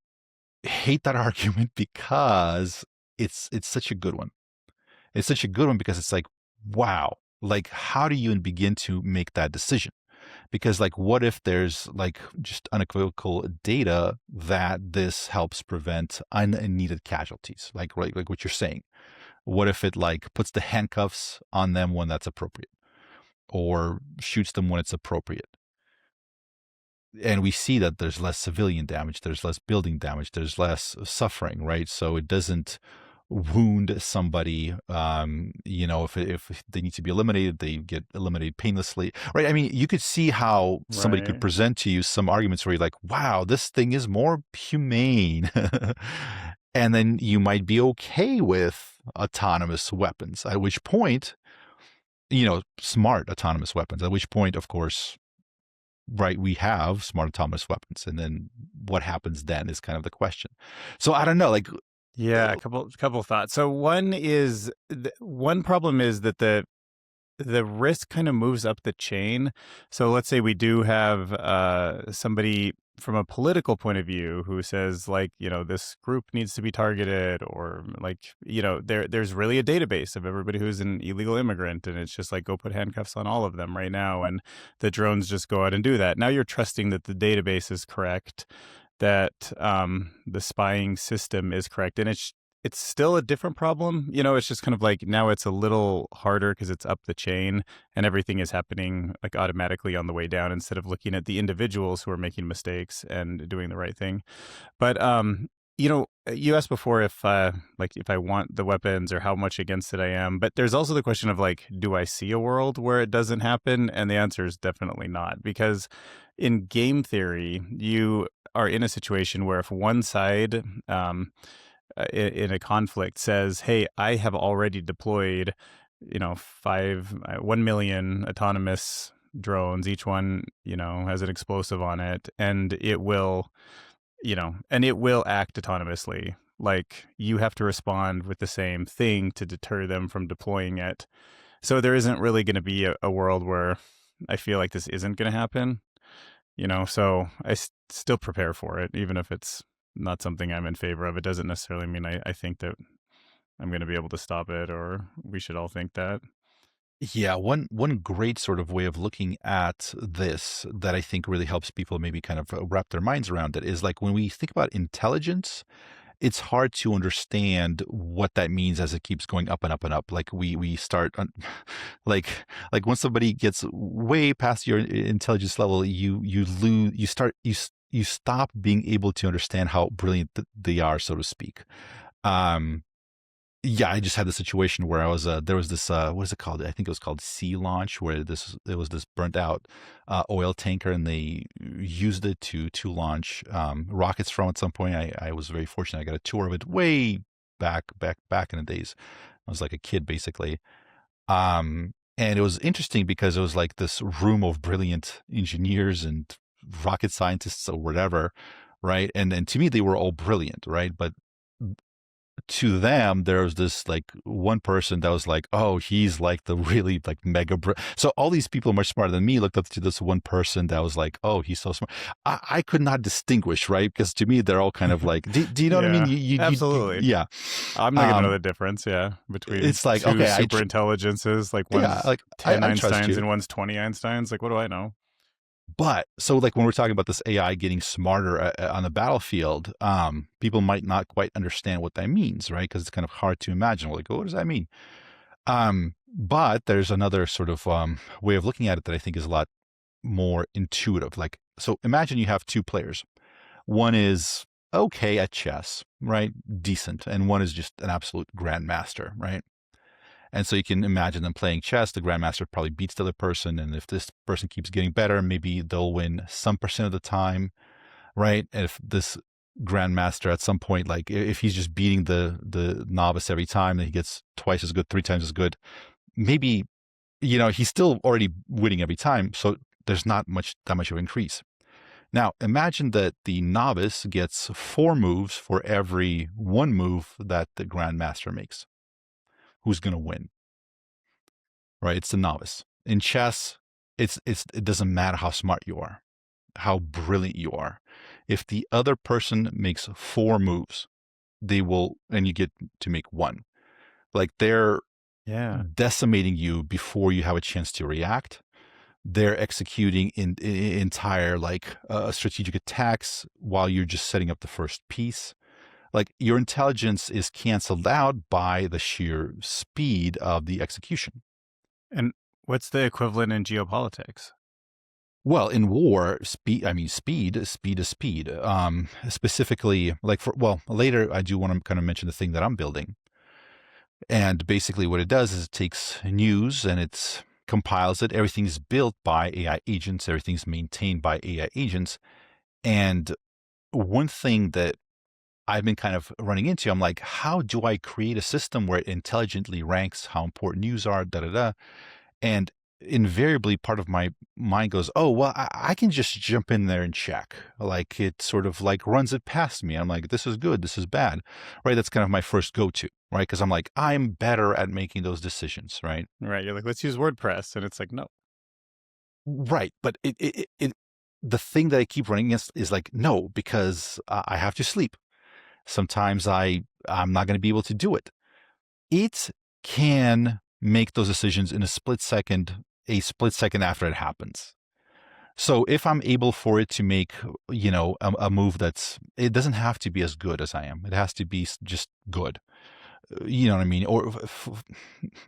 hate that argument because it's such a good one. It's such a good one because it's like, wow, like how do you even begin to make that decision? Because like, what if there's like just unequivocal data that this helps prevent unneeded casualties, like right, like what you're saying? What if it like puts the handcuffs on them when that's appropriate, or shoots them when it's appropriate? And we see that there's less civilian damage, there's less building damage, there's less suffering, right? So it doesn't wound somebody. If they need to be eliminated, they get eliminated painlessly, right? I mean, you could see how somebody could Right. present to you some arguments where you're like, wow, this thing is more humane. And then you might be okay with autonomous weapons, at which point, smart autonomous weapons, at which point, of course, right, we have smart autonomous weapons. And then what happens then is kind of the question. So I don't know, like, Yeah, a couple of thoughts. So one problem is that the risk kind of moves up the chain. So let's say we do have somebody from a political point of view who says like, this group needs to be targeted, or like, there's really a database of everybody who's an illegal immigrant, and it's just like, go put handcuffs on all of them right now, and the drones just go out and do that. Now you're trusting that the database is correct, that the spying system is correct, and it's still a different problem. It's just kind of like now it's a little harder because it's up the chain and everything is happening like automatically on the way down instead of looking at the individuals who are making mistakes and doing the right thing. But you asked before if if I want the weapons or how much against it I am, but there's also the question of like, do I see a world where it doesn't happen? And the answer is definitely not, because in game theory, you are in a situation where if one side in a conflict says, "Hey, I have already deployed, 1 million autonomous drones. Each one, has an explosive on it, and it will act autonomously. Like, you have to respond with the same thing to deter them from deploying it." So there isn't really going to be a world where I feel like this isn't going to happen. So I still prepare for it, even if it's not something I'm in favor of. It doesn't necessarily mean I think that I'm going to be able to stop it, or we should all think that. yeah, one great sort of way of looking at this that I think really helps people maybe kind of wrap their minds around it is like when we think about intelligence, it's hard to understand what that means as it keeps going up and up and up. Like we start like like once somebody gets way past your intelligence level, you lose you start you stop being able to understand how brilliant they are, so to speak. Um, yeah, I just had the situation where I was there was this what is it called? I think it was called Sea Launch, where there was this burnt out oil tanker, and they used it to launch rockets from. At some point, I was very fortunate. I got a tour of it way back in the days. I was like a kid basically, and it was interesting because it was like this room of brilliant engineers and rocket scientists or whatever, right? And to me, they were all brilliant, right? But to them, there was this like one person that was like, oh, he's like the really like so all these people much smarter than me looked up to this one person that was like, oh, he's so smart. I could not distinguish, right? Because to me, they're all kind of like, do you know what I mean? Yeah, absolutely. Yeah. I'm not gonna know the difference, yeah, between It's like, two okay, super intelligences. Like yeah, one's like 10 I trust Einsteins you. and one's 20 Einsteins. Like, what do I know? But so like when we're talking about this AI getting smarter on the battlefield, people might not quite understand what that means, right? Because it's kind of hard to imagine. Like, what does that mean? But there's another sort of way of looking at it that I think is a lot more intuitive. Like, so imagine you have two players. One is okay at chess, right? Decent. And one is just an absolute grandmaster, right? And so you can imagine them playing chess. The grandmaster probably beats the other person. And if this person keeps getting better, maybe they'll win some percent of the time, right? And if this grandmaster at some point, like if he's just beating the novice every time, then he gets twice as good, three times as good, maybe, he's still already winning every time. So there's not that much of an increase. Now, imagine that the novice gets 4 moves for every 1 move that the grandmaster makes. Who's going to win? Right? It's the novice. In chess, it doesn't matter how smart you are, how brilliant you are. If the other person makes 4 moves, and you get to make 1. Like they're Yeah. decimating you before you have a chance to react. They're executing entire like strategic attacks while you're just setting up the first piece. Like your intelligence is canceled out by the sheer speed of the execution. And what's the equivalent in geopolitics? Well, in war, speed is speed. Specifically, like later I do want to kind of mention the thing that I'm building. And basically what it does is it takes news and it compiles it. Everything's built by AI agents. Everything's maintained by AI agents. And one thing that I've been kind of running into, I'm like, how do I create a system where it intelligently ranks how important news are, da da da? And invariably, part of my mind goes, oh, well, I can just jump in there and check. Like it sort of like runs it past me. I'm like, this is good, this is bad, right? That's kind of my first go to, right? Because I'm like, I'm better at making those decisions, right? Right. You're like, let's use WordPress. And it's like, no. Right. But the thing that I keep running against is like, no, because I have to sleep. Sometimes I'm not going to be able to do it. It can make those decisions in a split second after it happens. So if I'm able for it to make, a move it doesn't have to be as good as I am. It has to be just good. You know what I mean? Or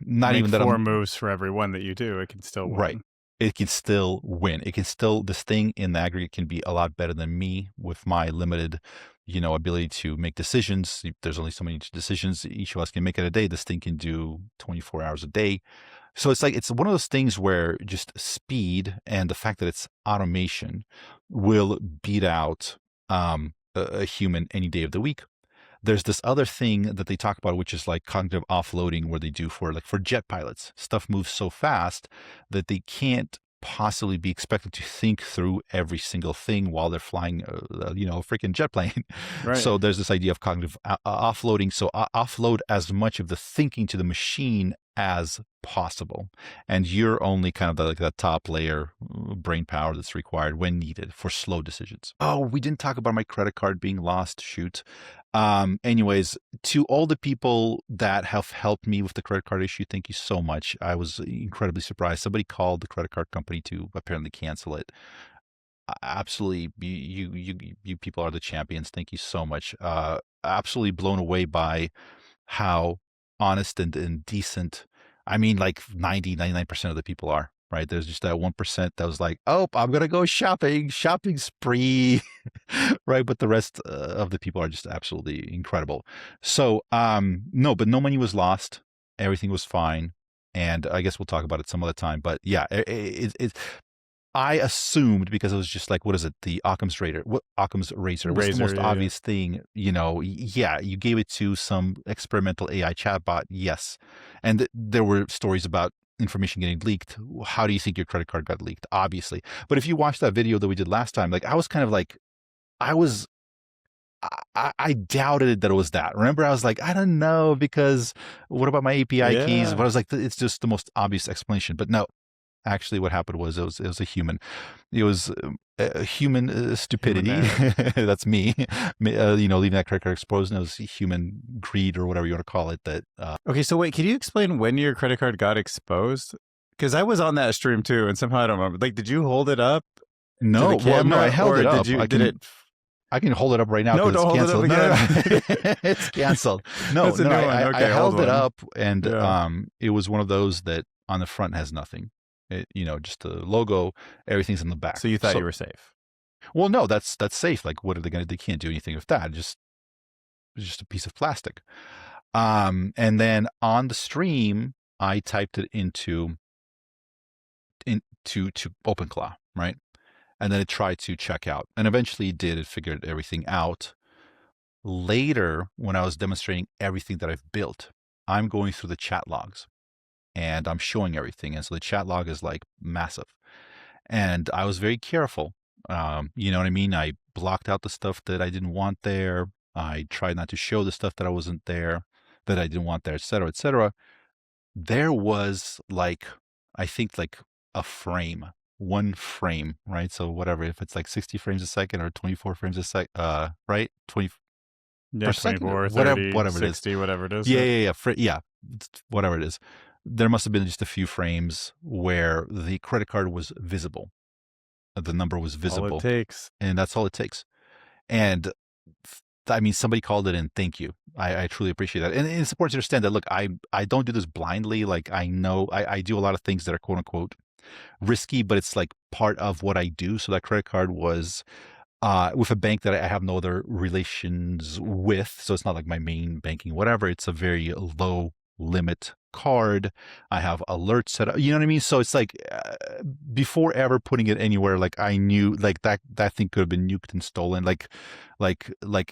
not Make even that 4 I'm moves for every one that you do. It can still right. win. It can still win. This thing in the aggregate can be a lot better than me with my limited, ability to make decisions. There's only so many decisions each of us can make in a day. This thing can do 24 hours a day. So it's like, it's one of those things where just speed and the fact that it's automation will beat out a human any day of the week. There's this other thing that they talk about, which is like cognitive offloading, where they do for jet pilots. Stuff moves so fast that they can't possibly be expected to think through every single thing while they're flying, a freaking jet plane. Right. So there's this idea of cognitive offloading. So offload as much of the thinking to the machine as possible, and you're only kind of like that top layer brain power that's required when needed for slow decisions. Oh, we didn't talk about my credit card being lost. Shoot. Anyways, to all the people that have helped me with the credit card issue, thank you so much. I was incredibly surprised. Somebody called the credit card company to apparently cancel it. Absolutely, you people are the champions. Thank you so much. absolutely blown away by how honest and decent, I mean, like 99% of the people are, right? There's just that 1% that was like, oh, I'm going to go shopping spree, right? But the rest of the people are just absolutely incredible. So, no, but no money was lost. Everything was fine. And I guess we'll talk about it some other time. But yeah, I assumed because it was just like, what is it? The Occam's Razor. What Occam's Razor? What's the Razor, most yeah, yeah. obvious thing? Yeah, you gave it to some experimental AI chatbot. Yes. And there were stories about information getting leaked. How do you think your credit card got leaked? Obviously. But if you watched that video that we did last time, like I was kind of like, I was, I doubted that it was that. Remember, I was like, I don't know, because what about my API keys? But I Yeah. was like, it's just the most obvious explanation. But no, actually, what happened was it was a human. It was a human Human stupidity. error. That's me. Leaving that credit card exposed. And it was human greed or whatever you want to call it. That Okay, so wait, can you explain when your credit card got exposed? Because I was on that stream too, and somehow I don't remember. Like, did you hold it up to no, the well, no, I camera, held or it did up. you did it? I can hold it up right now No, because it's don't hold it up canceled. No, no, again. no, it's canceled. No, That's a no, new one. I Okay, old held it one. up, and Yeah. it was one of those that on the front has nothing. Just the logo, everything's in the back. So you thought So, you were safe. well, no, that's safe. Like, what are they gonna? They can't do anything with that. It's just a piece of plastic. And then on the stream, I typed it into OpenClaw, right? And then it tried to check out, and eventually it did. It figured everything out. Later, when I was demonstrating everything that I've built, I'm going through the chat logs and I'm showing everything. And so the chat log is like massive. And I was very careful. You know what I mean? I blocked out the stuff that I didn't want there. I tried not to show the stuff that I wasn't there, that I didn't want there, et cetera, et cetera. There was like, I think like a frame, one frame, right? So whatever, if it's like 60 frames a second or 24 frames a sec, right? 20 per Yeah, second, 24, whatever, 30, whatever it is. 60, whatever it is. Yeah, Yeah. yeah, yeah, yeah, whatever it is. There must have been just a few frames where the credit card was visible. The number was All it visible, takes. and that's all it takes. And I mean, somebody called it in. Thank you. I truly appreciate that. And it's important to understand that, look, I don't do this blindly. Like, I know I do a lot of things that are quote unquote risky, but it's like part of what I do. So that credit card was with a bank that I have no other relations with. So it's not like my main banking, whatever. It's a very low limit card. I have alerts set up. You know what I mean? So it's like before ever putting it anywhere, like I knew like that thing could have been nuked and stolen. Like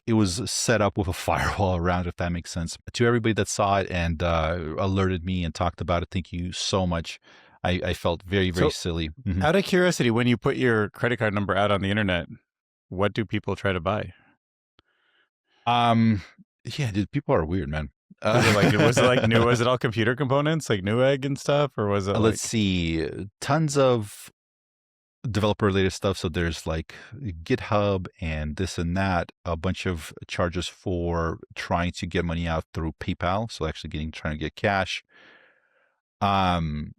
it was set up with a firewall around, if that makes sense. To everybody that saw it and alerted me and talked about it, thank you so much. I felt very, very So, silly. Mhm. out of curiosity, when you put your credit card number out on the internet, what do people try to buy? Um, yeah, dude, people are weird, man. Was it like new? Was it all computer components like Newegg and stuff, or was it Let's like? see, tons of developer related stuff. So there's like GitHub and this and that, a bunch of charges for trying to get money out through PayPal. So actually trying to get cash. Um,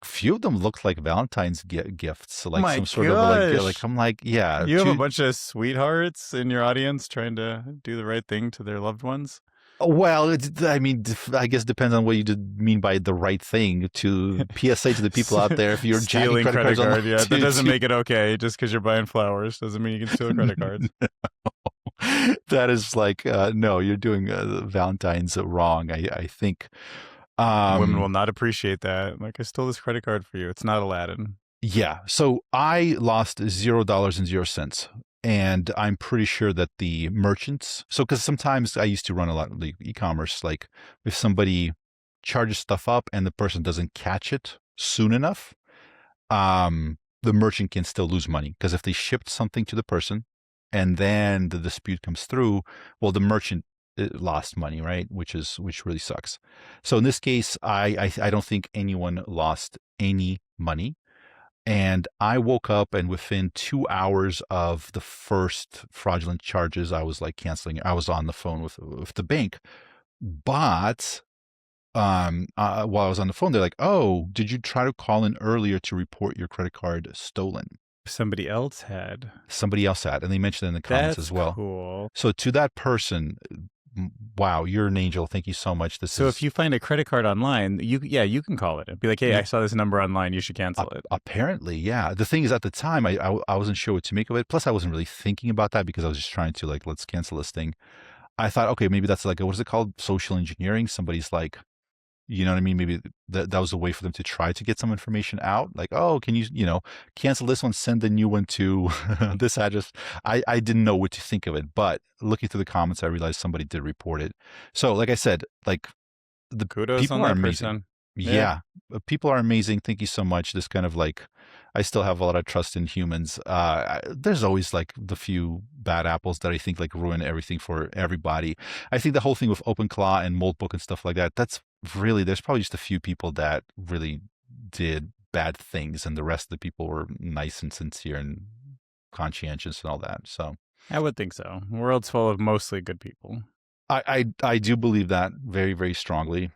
few of them look like Valentine's gifts, so Oh like my some sort of like gosh! I'm like, yeah, You have a bunch of sweethearts in your audience trying to do the right thing to their loved ones. well, I mean, I guess depends on what you mean by the right thing. To PSA to the people out there, if you're jacking Stealing credit credit cards online, card, yeah, that doesn't make it okay. Just because you're buying flowers doesn't mean you can steal credit cards. that is like no, you're doing Valentine's wrong. I think. Women will Um, not appreciate that. Like, I stole this credit card for you. It's not Aladdin. yeah, so I lost $0.00, and I'm pretty sure that the merchants. So because sometimes I used to run a lot of the e-commerce, like if somebody charges stuff up and the person doesn't catch it soon enough, the merchant can still lose money because if they shipped something to the person and then the dispute comes through, well, the merchant lost money, right? Which really sucks. So in this case, I don't think anyone lost any money. And I woke up and within 2 hours of the first fraudulent charges, I was like canceling. I was on the phone with the bank, but while I was on the phone, they're like, "Oh, did you try to call in earlier to report your credit card stolen?" Somebody else had. Somebody else had, and they mentioned it in the comments as That's well. cool. So to that person, wow, you're an angel. Thank you so much. This So if is you find a credit card online, you can call it and be like, hey, I saw this number online. You should cancel it. apparently, yeah. The thing is, at the time, I wasn't sure what to make of it. Plus, I wasn't really thinking about that because I was just trying to like, let's cancel this thing. I thought, okay, maybe that's like, what is it called? Social engineering. Somebody's like, you know what I mean? Maybe that was a way for them to try to get some information out. Like, oh, can you, cancel this one, send the new one to this address. I didn't know what to think of it, but looking through the comments, I realized somebody did report it. So, like I said, like the Kudos people on are that amazing. person. Yeah. Yeah, people are amazing. Thank you so much. This kind of like, I still have a lot of trust in humans. There's always like the few bad apples that I think like ruin everything for everybody. I think the whole thing with OpenClaw and Moldbook and stuff like that, that's really, there's probably just a few people that really did bad things, and the rest of the people were nice and sincere and conscientious and all that. So I would think so. The world's full of mostly good people. I do believe that very, very strongly.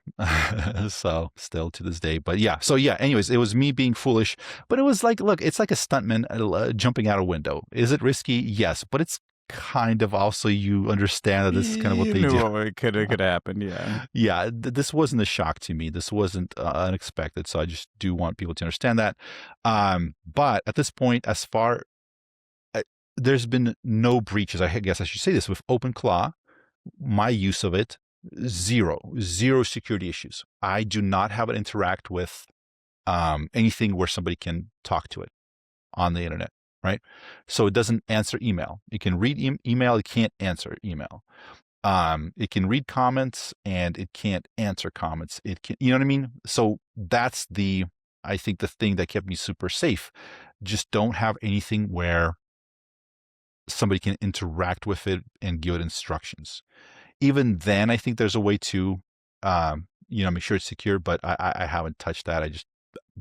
So still to this day, but yeah. So yeah, anyways, it was me being foolish, but it was like, look, it's like a stuntman jumping out a window. Is it risky? Yes, but it's kind of also, you understand that this is kind of what You they knew do. what could happen. Yeah. Yeah, this wasn't a shock to me. This wasn't unexpected. So I just do want people to understand that. But at this point, as far uh, there's been no breaches. I guess I should say this with OpenClaw, my use of it, zero security issues. I do not have it interact with anything where somebody can talk to it on the internet, right? So it doesn't answer email. It can read email. It can't answer email. It can read comments and it can't answer comments. It can, you know what I mean? So that's I think the thing that kept me super safe. Just don't have anything where somebody can interact with it and give it instructions. Even then, I think there's a way to, make sure it's secure, but I haven't touched that. I just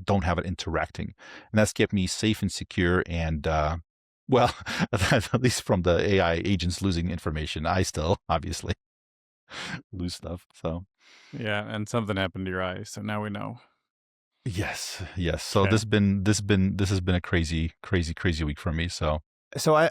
don't have it interacting. And that's kept me safe and secure. And, well, at least from the AI agents losing information, I still obviously lose stuff. So, Yeah. And something happened to your eyes. So now we know. yes, yes. So Okay. this has been a crazy, crazy, crazy week for me. So,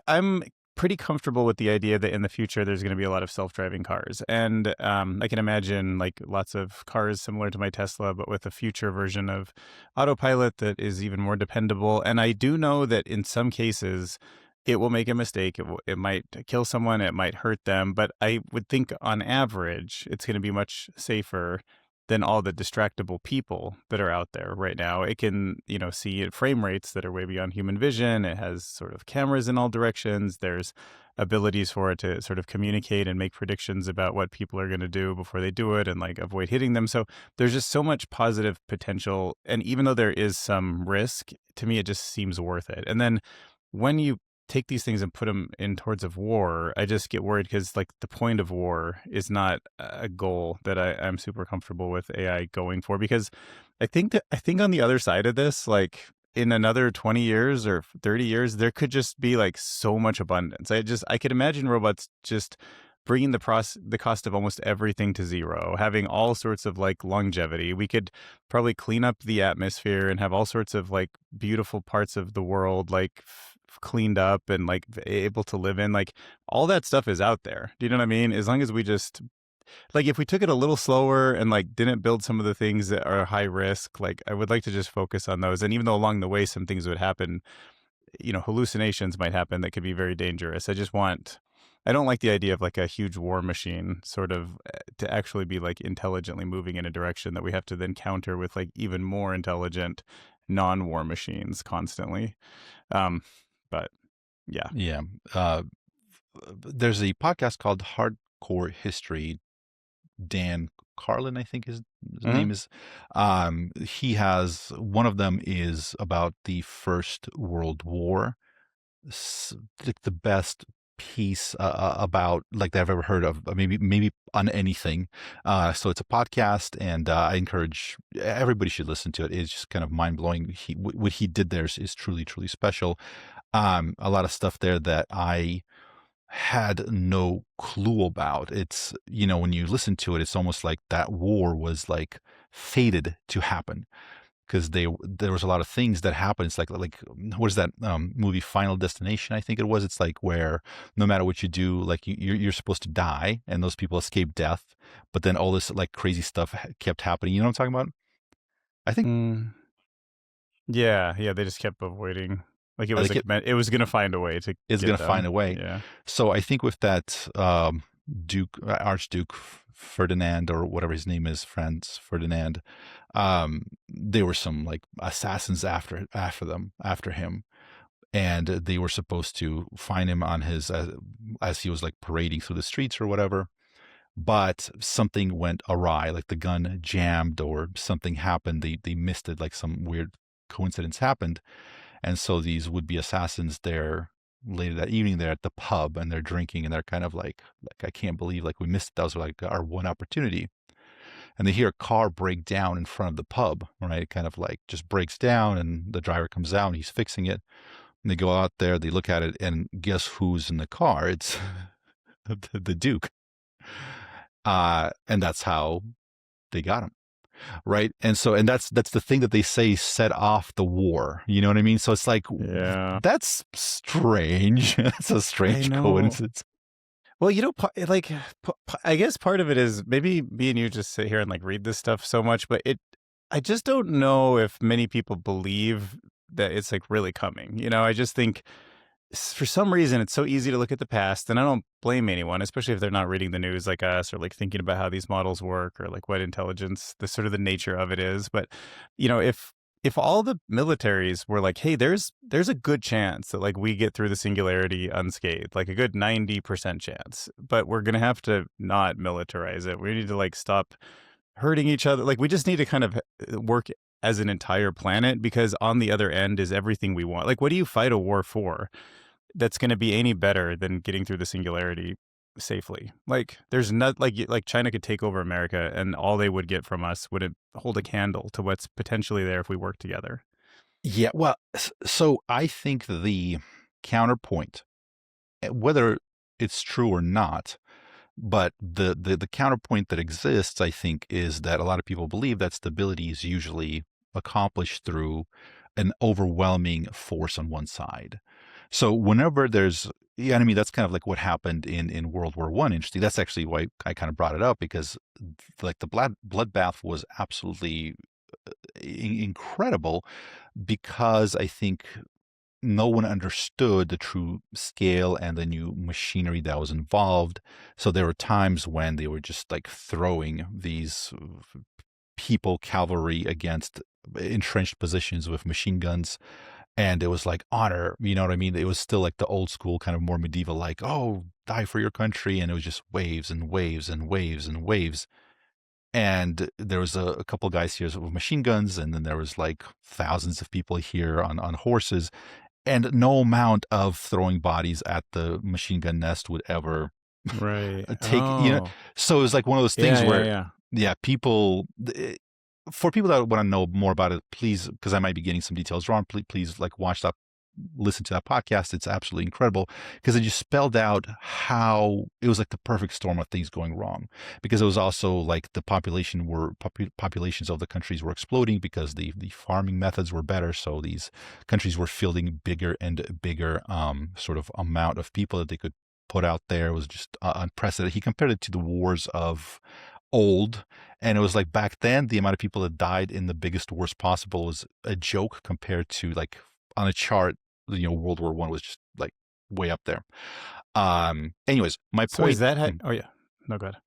I'm pretty comfortable with the idea that in the future there's going to be a lot of self-driving cars, and I can imagine like lots of cars similar to my Tesla, but with a future version of autopilot that is even more dependable. And I do know that in some cases it will make a mistake. It might kill someone. It might hurt them. But I would think on average it's going to be much safer than all the distractible people that are out there right now. It can, see frame rates that are way beyond human vision. It has sort of cameras in all directions. There's abilities for it to sort of communicate and make predictions about what people are going to do before they do it and like avoid hitting them. So there's just so much positive potential. And even though there is some risk, to me, it just seems worth it. And then when you take these things and put them in towards of war, I just get worried because like the point of war is not a goal that I'm super comfortable with AI going for, because I think on the other side of this, like in another 20 years or 30 years, there could just be like so much abundance. I could imagine robots just bringing the cost of almost everything to zero, having all sorts of like longevity. We could probably clean up the atmosphere and have all sorts of like beautiful parts of the world like cleaned up and like able to live in. Like all that stuff is out there. Do you know what I mean? As long as we just like if we took it a little slower and like didn't build some of the things that are high risk, like I would like to just focus on those. And even though along the way some things would happen, hallucinations might happen that could be very dangerous. I don't like the idea of like a huge war machine sort of to actually be like intelligently moving in a direction that we have to then counter with like even more intelligent non-war machines constantly. Um, but yeah. yeah. There's a podcast called Hardcore History. Dan Carlin, I think his Hmm. name is. He has one of them is about the First World War, like the best piece about like that I've ever heard of, maybe on anything. So it's a podcast, and I encourage everybody should listen to it. It's just kind of mind blowing. What he did there is truly truly special. A lot of stuff there that I had no clue about. It's, when you listen to it, it's almost like that war was like fated to happen. because there was a lot of things that happened. It's like what is that movie Final Destination? I think it was. It's like where no matter what you do, like you're supposed to die, and those people escape death, but then all this like crazy stuff kept happening. You know what I'm talking about? I think Mm, yeah, yeah. They just kept avoiding. Like it was like like it was gonna find a way to is get going to find them. a way. Yeah. So I think with that Archduke Ferdinand or whatever his name is, Franz Ferdinand, there were some like assassins after him, and they were supposed to find him on his as he was like parading through the streets or whatever. But something went awry, like the gun jammed or something happened. They missed it, like some weird coincidence happened, and so these would-be assassins there later that evening, they're at the pub and they're drinking and they're kind of like I can't believe like we missed it. That was like our one opportunity. And they hear a car break down in front of the pub, right? It kind of like just breaks down and the driver comes out and he's fixing it. And they go out there, they look at it, and guess who's in the car? It's the Duke. And that's how they got him. Right. And so, and that's the thing that they say set off the war. You know what I mean? So it's like, Yeah. that's strange. That's a I strange know. coincidence. Well, like, I guess part of it is maybe me and you just sit here and like read this stuff so much, but I just don't know if many people believe that it's like really coming. I just think for some reason it's so easy to look at the past, and I don't blame anyone, especially if they're not reading the news like us or like thinking about how these models work or like what intelligence, the sort of the nature of it is. But if all the militaries were like, hey, there's a good chance that like we get through the singularity unscathed, like a good 90% chance, but we're gonna have to not militarize it. We need to like stop hurting each other. Like we just need to kind of work as an entire planet, because on the other end is everything we want. Like, what do you fight a war for that's going to be any better than getting through the singularity safely? Like, there's not like China could take over America, and all they would get from us wouldn't hold a candle to what's potentially there if we work together. Yeah. Well, so I think the counterpoint, whether it's true or not, but the counterpoint that exists, I think, is that a lot of people believe that stability is usually accomplished through an overwhelming force on one side. So whenever there's, yeah, I mean, that's kind of like what happened in World War One. Interesting. That's actually why I kind of brought it up, because like the bloodbath was absolutely incredible, because I think no one understood the true scale and the new machinery that was involved. So there were times when they were just like throwing these people, cavalry, against entrenched positions with machine guns. And it was like honor, you know what I mean? It was still like the old school, kind of more medieval, like, oh, die for your country. And it was just waves and waves and waves and waves. And there was a couple guys here with machine guns, and then there was like thousands of people here on horses, and no amount of throwing bodies at the machine gun nest would ever Right. take, Oh. so it was like one of those Yeah, things yeah, where, yeah. yeah, people, for people that want to know more about it, please, because I might be getting some details wrong, please like watch that, listen to that podcast. It's absolutely incredible, because it just spelled out how it was like the perfect storm of things going wrong, because it was also like the populations of the countries were exploding because the farming methods were better. So these countries were fielding bigger and bigger sort of amount of people that they could put out there. It was just unprecedented. He compared it to the wars of old, and it was like back then the amount of people that died in the biggest wars possible was a joke compared to like on a chart, World War One was just like way up there. Anyways, my So is point. that oh yeah. No, go ahead.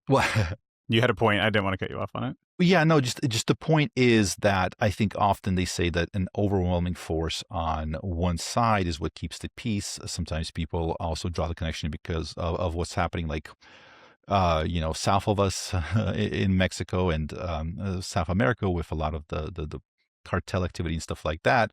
Well, You had a point. I didn't want to cut you off on it. yeah, no, just the point is that I think often they say that an overwhelming force on one side is what keeps the peace. Sometimes people also draw the connection because of what's happening, like south of us in Mexico and South America, with a lot of the cartel activity and stuff like that.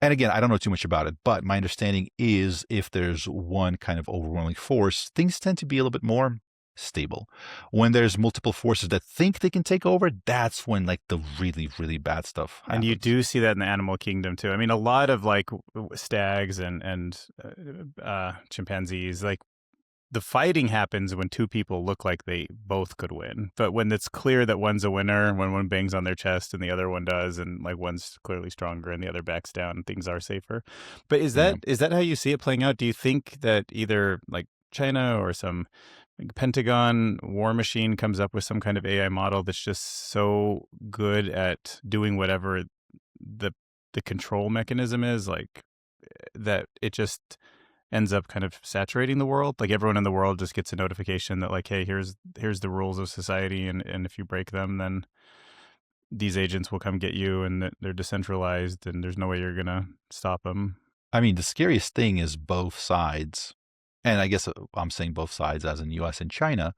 And again, I don't know too much about it, but my understanding is if there's one kind of overwhelming force, things tend to be a little bit more stable. When there's multiple forces that think they can take over, that's when like the really, really bad stuff And you happens. do see that in the animal kingdom too. I mean, a lot of like stags and chimpanzees, like the fighting happens when two people look like they both could win. But when it's clear that one's a winner, when one bangs on their chest and the other one does, and like one's clearly stronger and the other backs down, things are safer. But Yeah. is that how you see it playing out? Do you think that either like China or some like Pentagon war machine comes up with some kind of AI model that's just so good at doing whatever the the control mechanism is, like that it just ends up kind of saturating the world? Like everyone in the world just gets a notification that like, hey, here's the rules of society, and if you break them, then these agents will come get you, and they're decentralized, and there's no way you're gonna stop them. I mean, the scariest thing is both sides. And I guess I'm saying both sides as in US and China,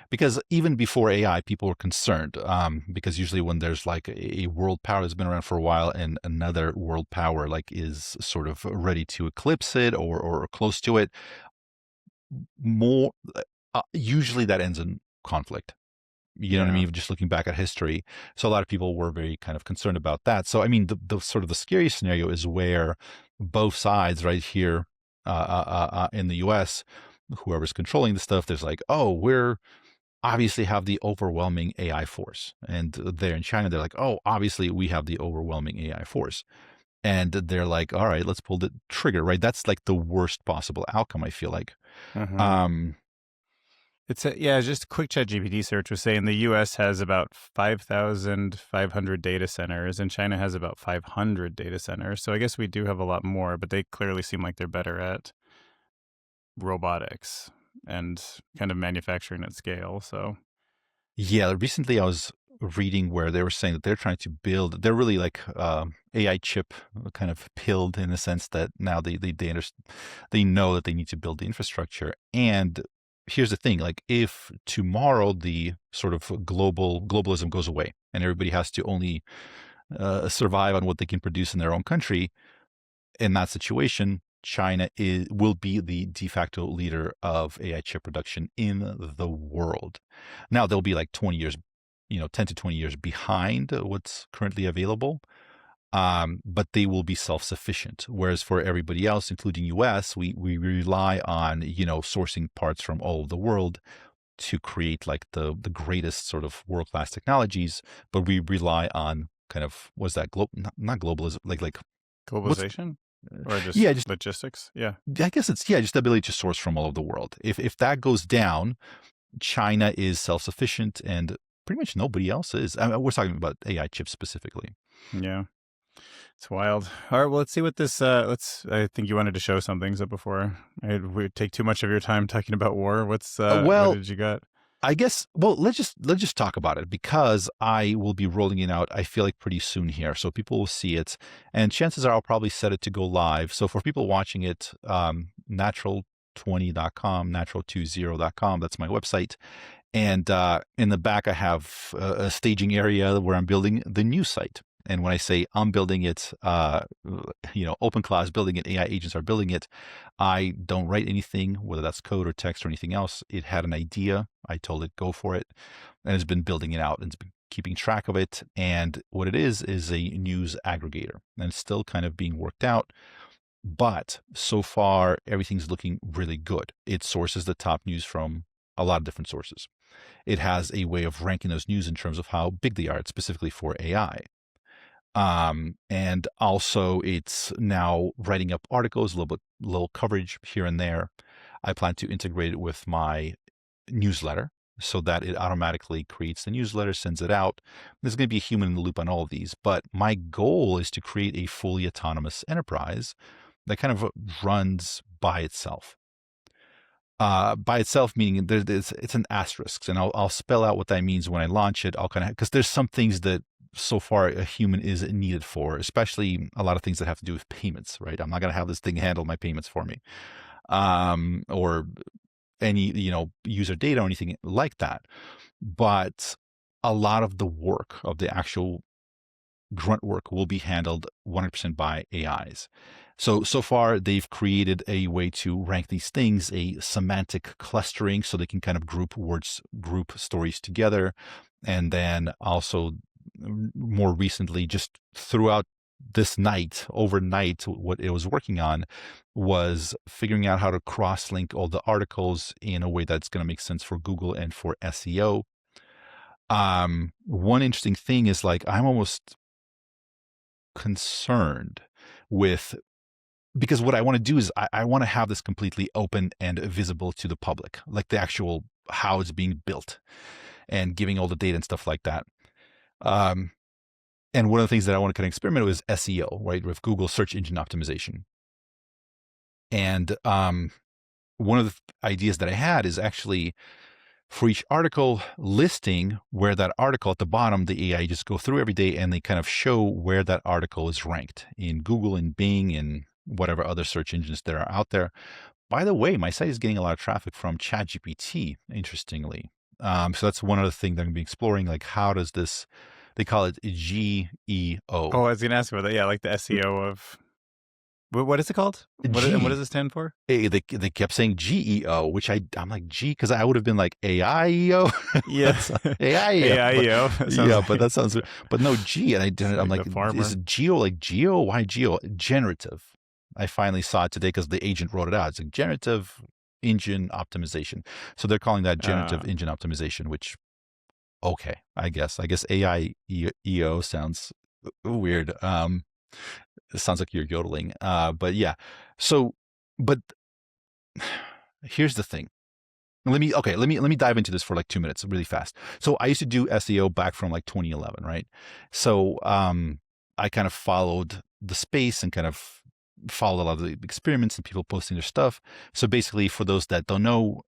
because even before AI, people were concerned. Because usually when there's like a world power that's been around for a while and another world power like is sort of ready to eclipse it or close to it, more usually that ends in conflict. You know what I Yeah. mean? Just looking back at history. So a lot of people were very kind of concerned about that. So, I mean, the sort of the scariest scenario is where both sides right here in the US, whoever's controlling the stuff, there's like, oh, we're obviously have the overwhelming AI force. And there in China, they're like, oh, obviously we have the overwhelming AI force. And they're like, all right, let's pull the trigger, right? That's like the worst possible outcome, I feel like. Mm-hmm. Um, Yeah, just a quick chat GPT search was saying the US has about 5,500 data centers and China has about 500 data centers. So I guess we do have a lot more, but they clearly seem like they're better at robotics and kind of manufacturing at scale. So, Yeah, recently I was reading where they were saying that they're trying to build, they're really like AI chip kind of pilled in the sense that now they know that they need to build the infrastructure. And here's the thing, like if tomorrow the sort of globalism goes away and everybody has to only survive on what they can produce in their own country, in that situation, China will be the de facto leader of AI chip production in the world. Now they'll be like 20 years, 10 to 20 years behind what's currently available. But they will be self-sufficient. Whereas for everybody else, including US, we rely on, sourcing parts from all over the world to create like the greatest sort of world-class technologies. But we rely on kind of, what's that, not globalism, like what's globalization or just yeah, just logistics? Yeah. I guess it's just the ability to source from all over the world. If that goes down, China is self-sufficient and pretty much nobody else is. I mean, we're talking about AI chips specifically. Yeah. It's wild. All right, well, let's see what this. I think you wanted to show something. So before I would take too much of your time talking about war, what Well, did you got? I guess. Well, let's just talk about it because I will be rolling it out. I feel like pretty soon here, so people will see it, and chances are I'll probably set it to go live. So for people watching it, natural20.com, natural20.com. That's my website. And in the back, I have a staging area where I'm building the new site. And when I say I'm building it, OpenClaw building it, AI agents are building it, I don't write anything, whether that's code or text or anything else. It had an idea. I told it, go for it. And it's been building it out and it's been keeping track of it. And what it is a news aggregator. And it's still kind of being worked out. But so far, everything's looking really good. It sources the top news from a lot of different sources. It has a way of ranking those news in terms of how big they are, specifically for AI. And also it's now writing up articles, little coverage here and there. I plan to integrate it with my newsletter so that it automatically creates the newsletter, sends it out. There's going to be a human in the loop on all of these, but my goal is to create a fully autonomous enterprise that kind of runs by itself. By itself, meaning it's an asterisk, and I'll spell out what that means when I launch it. I'll kind of, because there's some things that so far a human is needed for, especially a lot of things that have to do with payments, right? I'm not going to have this thing handle my payments for me, or any user data or anything like that. But a lot of the work of the actual grunt work will be handled 100% by AIs. So far, they've created a way to rank these things, a semantic clustering, so they can kind of group words, group stories together. And then also more recently, just throughout this night, overnight, what it was working on was figuring out how to cross-link all the articles in a way that's going to make sense for Google and for SEO. One interesting thing is like I'm almost concerned with because what I want to do is I want to have this completely open and visible to the public, like the actual how it's being built and giving all the data and stuff like that. Um, and one of the things that I want to kind of experiment with is SEO, right, with Google search engine optimization. And one of the ideas that I had is actually for each article listing where that article at the bottom, the AI just go through every day and they kind of show where that article is ranked in Google and Bing and whatever other search engines that are out there. By the way, my site is getting a lot of traffic from ChatGPT, interestingly. So that's one other thing that I'm going to be exploring. Like, how does this, they call it GEO. Oh, I was going to ask about that. Yeah, like the SEO of, what is it called? And what does it stand for? They kept saying GEO, which I'm like, G, because I would have been like AIEO. Yeah. AIEO. AIEO. Yeah, but that sounds, but no, G. And I'm like, is it Geo like Geo? Why Geo? Generative. I finally saw it today because the agent wrote it out. It's like generative engine optimization. So they're calling that generative engine optimization, which, okay, I guess AIEO sounds weird. It sounds like you're yodeling. But yeah. So, but here's the thing. Let me dive into this for like 2 minutes really fast. So I used to do SEO back from like 2011, right? So I kind of followed the space and kind of followed a lot of the experiments and people posting their stuff. So basically, for those that don't know,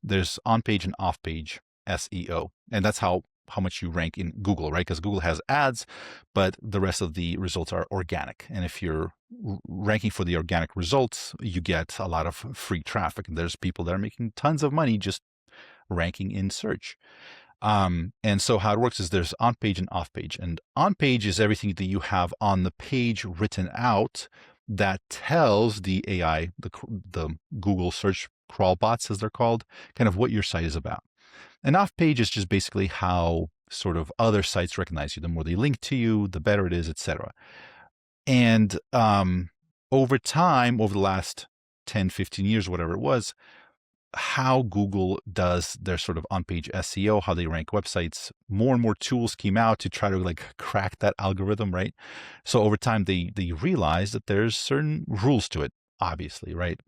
there's on-page and off-page SEO, and that's how much you rank in Google, right? Because Google has ads, but the rest of the results are organic. And if you're ranking for the organic results, you get a lot of free traffic. And there's people that are making tons of money just ranking in search. And so how it works is there's on page and off page. And on page is everything that you have on the page written out that tells the AI, the Google search crawl bots, as they're called, kind of what your site is about. And off page is just basically how sort of other sites recognize you. The more they link to you, the better it is, etc. And over time, over the last 10, 15 years, whatever it was, how Google does their sort of on-page SEO, how they rank websites, more and more tools came out to try to like crack that algorithm, right? So over time, they realized that there's certain rules to it, obviously, right?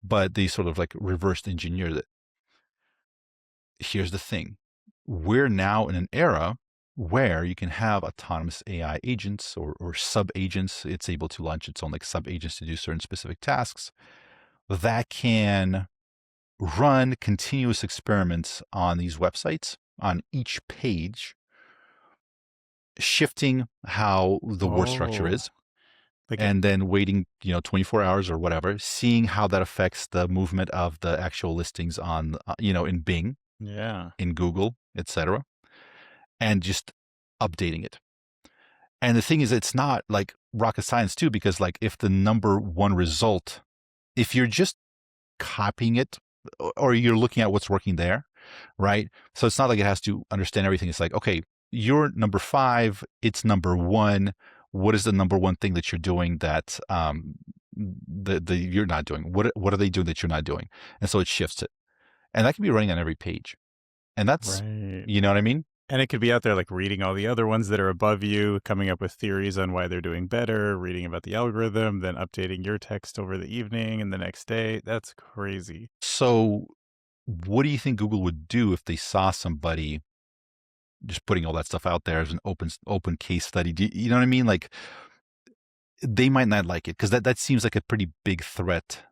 But they sort of like reversed engineered it. Here's the thing. We're now in an era where you can have autonomous AI agents or sub-agents. It's able to launch its own like sub-agents to do certain specific tasks that can run continuous experiments on these websites on each page, shifting how the word structure is. And then waiting, 24 hours or whatever, seeing how that affects the movement of the actual listings on, in Bing, in Google, etc., and just updating it. And the thing is, it's not like rocket science too, because like if the number one result, if you're just copying it or you're looking at what's working there, right? So it's not like it has to understand everything. It's like, okay, you're number 5, it's number 1. What is the number one thing that you're doing that you're not doing? What are they doing that you're not doing? And so it shifts it. And that can be running on every page. And that's, you know what I mean? And it could be out there like reading all the other ones that are above you, coming up with theories on why they're doing better, reading about the algorithm, then updating your text over the evening and the next day. That's crazy. So what do you think Google would do if they saw somebody just putting all that stuff out there as an open case study? You know what I mean? Like they might not like it because that seems like a pretty big threat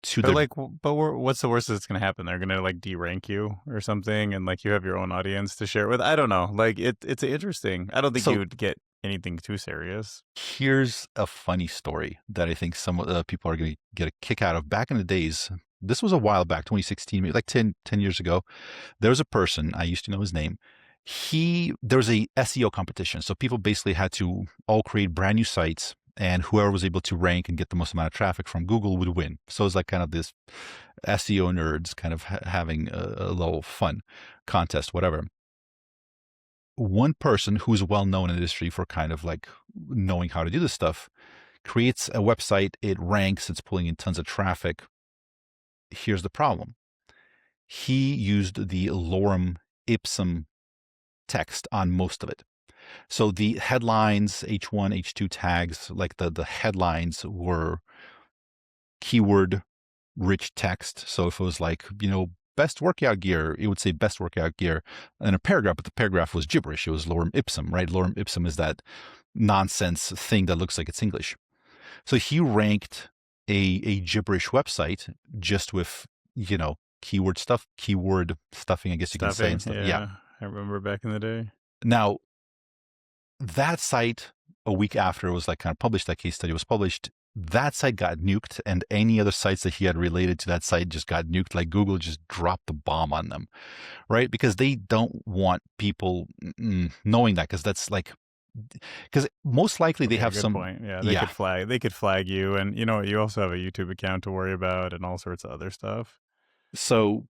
to what's the worst that's going to happen? They're going to like derank you or something, and like you have your own audience to share it with. I don't know. Like it's interesting. I don't think you would get anything too serious. Here's a funny story that I think some people are going to get a kick out of. Back in the days, this was a while back, 2016, maybe like 10 years ago. There was a person, I used to know his name. There was a SEO competition. So people basically had to all create brand new sites, and whoever was able to rank and get the most amount of traffic from Google would win. So it's like kind of this SEO nerds kind of having a little fun contest, whatever. one person who's well known in the industry for kind of like knowing how to do this stuff creates a website, it ranks, it's pulling in tons of traffic. Here's the problem. He used the lorem ipsum text on most of it. So the headlines, H1, H2 tags, like the headlines were keyword rich text. So if it was like, best workout gear, it would say best workout gear in a paragraph, but the paragraph was gibberish. It was lorem ipsum, right? Lorem ipsum is that nonsense thing that looks like it's English. So he ranked a gibberish website just with, keyword stuff, keyword stuffing, I guess you can say, and stuff. Yeah. I remember back in the day. Now, that site, a week after it was like kind of published, that case study was published, that site got nuked, and any other sites that he had related to that site just got nuked. Like Google just dropped the bomb on them, right? Because they don't want people knowing that, because that's like, because most likely they have good some point. Yeah, they could flag you, and you also have a YouTube account to worry about and all sorts of other stuff. So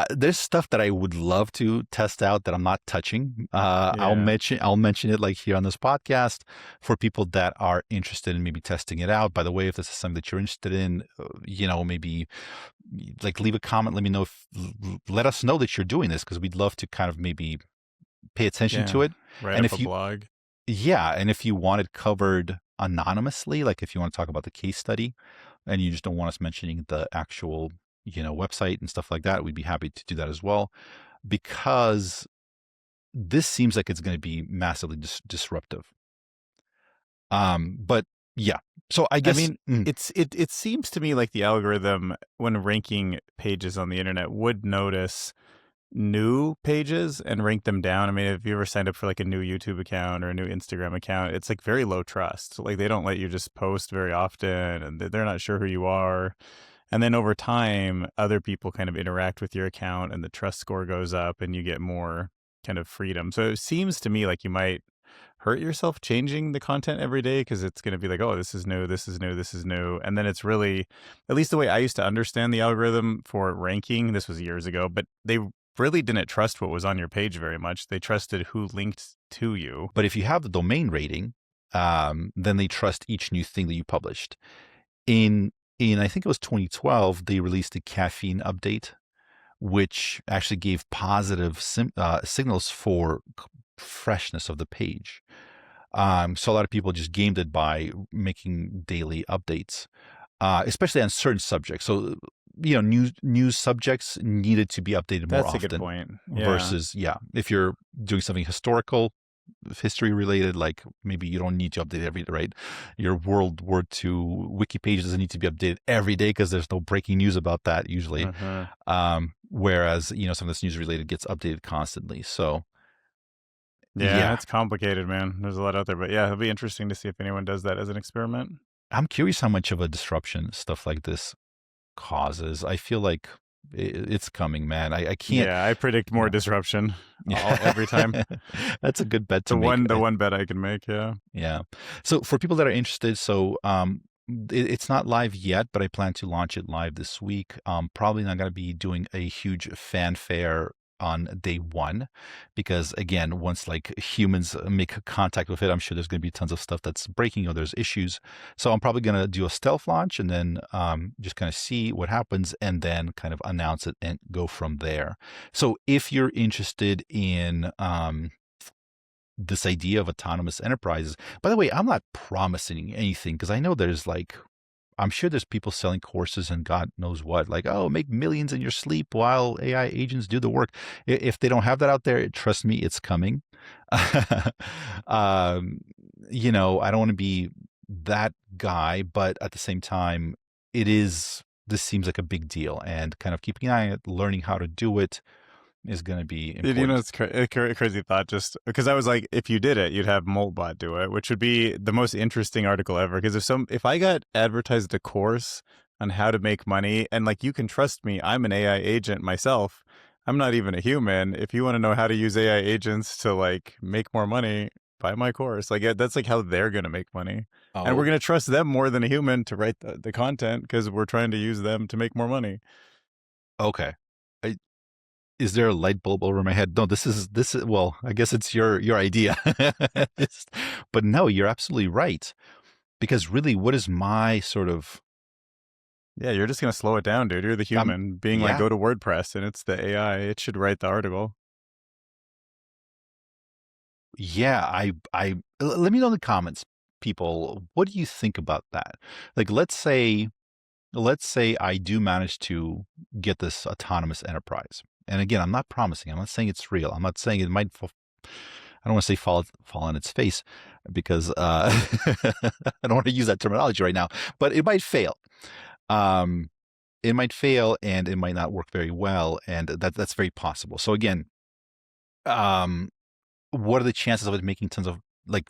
there's stuff that I would love to test out that I'm not touching. I'll mention it like here on this podcast for people that are interested in maybe testing it out. By the way, if this is something that you're interested in, maybe like leave a comment. Let me know let us know that you're doing this, because we'd love to kind of maybe pay attention to it. Write And up a blog. Yeah, and if you want it covered anonymously, like if you want to talk about the case study and you just don't want us mentioning the actual website and stuff like that, we'd be happy to do that as well, because this seems like it's going to be massively disruptive. But yeah, so I guess it seems to me like the algorithm, when ranking pages on the internet, would notice new pages and rank them down. I mean, if you ever signed up for like a new YouTube account or a new Instagram account, it's like very low trust. Like they don't let you just post very often, and they're not sure who you are. And then over time, other people kind of interact with your account and the trust score goes up and you get more kind of freedom. So it seems to me like you might hurt yourself changing the content every day, because it's going to be like, oh, this is new, this is new, this is new. And then it's really, at least the way I used to understand the algorithm for ranking, this was years ago, but they really didn't trust what was on your page very much. They trusted who linked to you. But if you have the domain rating, then they trust each new thing that you published. In I think it was 2012, they released a caffeine update, which actually gave positive signals for freshness of the page. So a lot of people just gamed it by making daily updates, especially on certain subjects. So, news subjects needed to be updated more often. That's a good point. Versus, if you're doing something historical, history related, like maybe you don't need to update every day, right? Your World War II wiki page doesn't need to be updated every day because there's no breaking news about that usually. Whereas, some of this news related gets updated constantly. So yeah, it's complicated, man. There's a lot out there, but yeah, it'll be interesting to see if anyone does that as an experiment. I'm curious how much of a disruption stuff like this causes. I feel like it's coming, man. I can't. Yeah, I predict more disruption every time. That's a good bet to make. The one bet I can make. Yeah. Yeah. So for people that are interested, it's not live yet, but I plan to launch it live this week. Probably not going to be doing a huge fanfare on day one, because again, once like humans make contact with it, I'm sure there's going to be tons of stuff that's breaking or there's issues. So I'm probably going to do a stealth launch and then just kind of see what happens and then kind of announce it and go from there. So if you're interested in this idea of autonomous enterprises, by the way, I'm not promising anything, because I know I'm sure there's people selling courses and God knows what, like, oh, make millions in your sleep while AI agents do the work. If they don't have that out there, trust me, it's coming. I don't want to be that guy, but at the same time, this seems like a big deal, and kind of keeping an eye on it, learning how to do it is going to be important. It's a crazy thought, just because I was like, if you did it, you'd have Moltbot do it, which would be the most interesting article ever. Because if I got advertised a course on how to make money, and like, you can trust me, I'm an AI agent myself. I'm not even a human. If you want to know how to use AI agents to like make more money, buy my course. Like, that's like how they're going to make money. And we're going to trust them more than a human to write the content, because we're trying to use them to make more money. Okay. is there a light bulb over my head? No, this is well, I guess it's your idea. But no, you're absolutely right. Because really, what is my sort of Yeah, you're just gonna slow it down, dude. You're the um human being like, yeah, go to WordPress and it's the AI. It should write the article. yeah, let me know in the comments, people, what do you think about that? Like let's say I do manage to get this autonomous enterprise. And again, I'm not promising. I'm not saying it's real. I'm not saying it might I don't want to say fall on its face because I don't want to use that terminology right now, but it might fail. Um, it might fail and it might not work very well, and that's very possible. So again, um, what are the chances of it making tons of like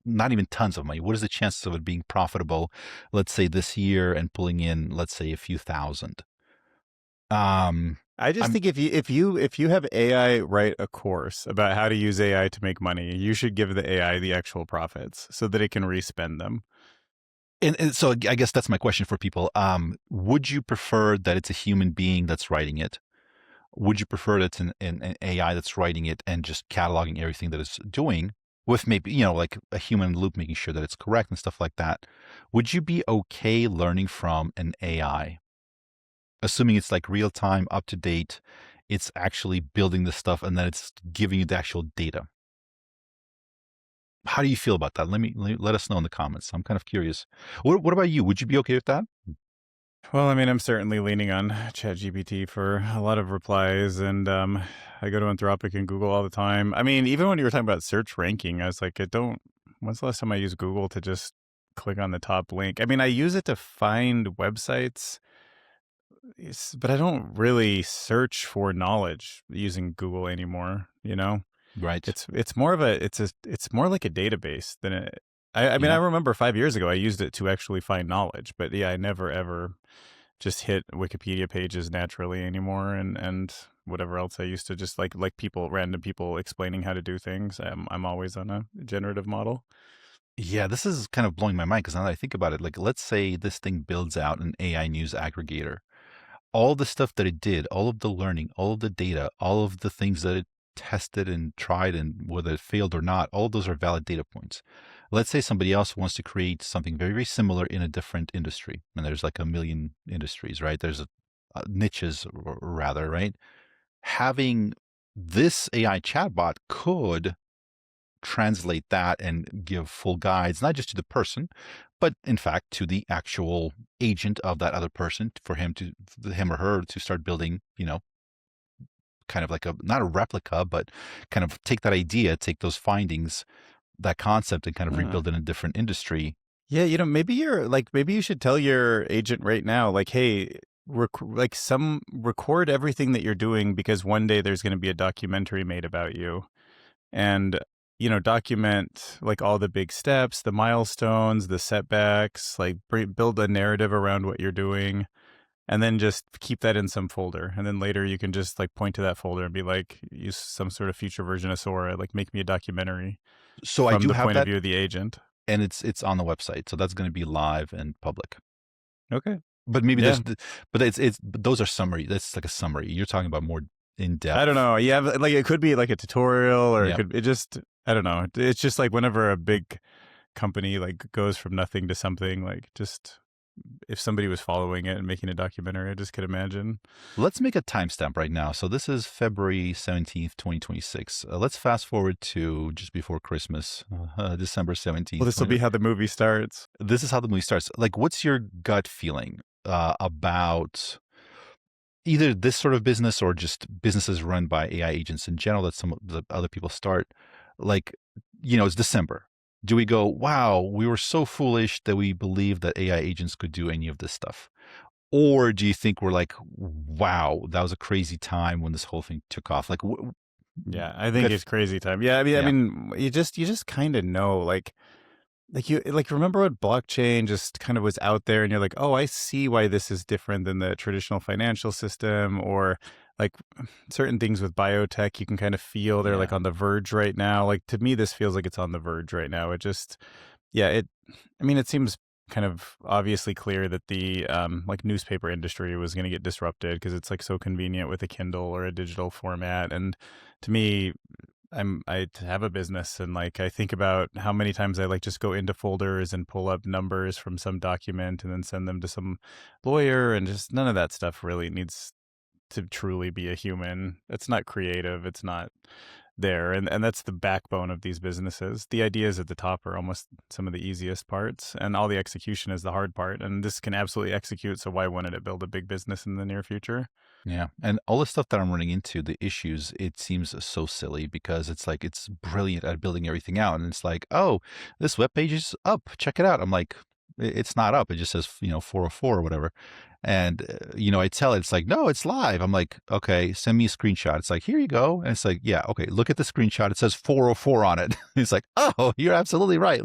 not even tons of money? What is the chances of it being profitable, let's say this year and pulling in, let's say, a few thousand? Um, I just I'm think if you have AI write a course about how to use AI to make money, you should give the AI the actual profits so that it can respend them. and so I guess that's my question for people. Would you prefer that it's a human being that's writing it? Would you prefer that it's an AI that's writing it and just cataloging everything that it's doing with maybe, like a human in the loop, making sure that it's correct and stuff like that? Would you be okay learning from an AI, assuming it's like real time, up to date, it's actually building the stuff and then it's giving you the actual data? How do you feel about that? Let us know in the comments. I'm kind of curious. What about you? Would you be okay with that? Well, I mean, I'm certainly leaning on ChatGPT for a lot of replies, and I go to Anthropic and Google all the time. I mean, even when you were talking about search ranking, I was like, I don't. When's the last time I used Google to just click on the top link? I mean, I use it to find websites, but I don't really search for knowledge using Google anymore. Right. It's more of it's more like a database than it. I mean, I Yeah. remember 5 years ago I used it to actually find knowledge, but yeah, I never ever just hit Wikipedia pages naturally anymore, and whatever else I used to just like people, random people explaining how to do things. I'm always on a generative model. Yeah, this is kind of blowing my mind because now that I think about it, like let's say this thing builds out an AI news aggregator. All the stuff that it did, all of the learning, all of the data, all of the things that it tested and tried and whether it failed or not, all of those are valid data points. Let's say somebody else wants to create something very, very similar in a different industry. And there's like a million industries, right? There's niches rather, right? Having this AI chatbot could translate that and give full guides, not just to the person, but in fact to the actual agent of that other person for him or her to start building, kind of like not a replica, but kind of take that idea, take those findings, that concept and kind of Uh, rebuild it in a different industry. yeah, maybe you should tell your agent right now, like, hey, record everything that you're doing because one day there's going to be a documentary made about you. And document like all the big steps, the milestones, the setbacks, like build a narrative around what you're doing, and then just keep that in some folder, and then later you can just like point to that folder and be like, use some sort of future version of Sora, like make me a documentary So I from do the have point of that view of the agent. and it's on the website. So that's going to be live and public. Okay. But maybe Yeah, but but those are summary. That's like a summary. You're talking about more in I don't depth. know. Yeah, but, like it could be like a tutorial, or Yeah. it just, I don't know. It's just like whenever a big company like goes from nothing to something, like just if somebody was following it and making a documentary, I just could imagine. Let's make a timestamp right now. So this is February 17th, 2026. Let's fast forward to just before Christmas, December Well, 17th. this will be how the movie starts. This is how the movie starts. Like, what's your gut feeling about either this sort of business or just businesses run by AI agents in general that some of the other people start? Like, it's December. Do we go, wow, we were so foolish that we believed that AI agents could do any of this stuff? Or do you think we're like, wow, that was a crazy time when this whole thing took off? Like, Yeah, I think good. it's crazy time. Yeah, I mean, Yeah. you just kind of know, like you like remember when blockchain just kind of was out there, and you're like, oh, I see why this is different than the traditional financial system, or like certain things with biotech, you can kind of feel they're like Yeah. on the verge right now. Like to me, this feels like it's on the verge right now. It just, yeah, I mean, it seems kind of obviously clear that the like newspaper industry was going to get disrupted because it's like so convenient with a Kindle or a digital format. And to me, I have a business, and like I think about how many times I like just go into folders and pull up numbers from some document and then send them to some lawyer, and just none of that stuff really needs to truly be a human. It's not creative. It's not there. And that's the backbone of these businesses. The ideas at the top are almost some of the easiest parts, and all the execution is the hard part. And this can absolutely execute. So why wouldn't it build a big business in the near future? Yeah. And all the stuff that I'm running into, the issues, it seems so silly because it's like it's brilliant at building everything out. And it's like, oh, this web page is up. Check it out. I'm like, It's not up. It just says, 404 or whatever." And, I tell it, it's like, "No, it's live." I'm like, "Okay, send me a screenshot." It's like, "Here you go." And it's like, "Yeah, okay, look at the screenshot. It says 404 on it." It's like, "Oh, you're absolutely right."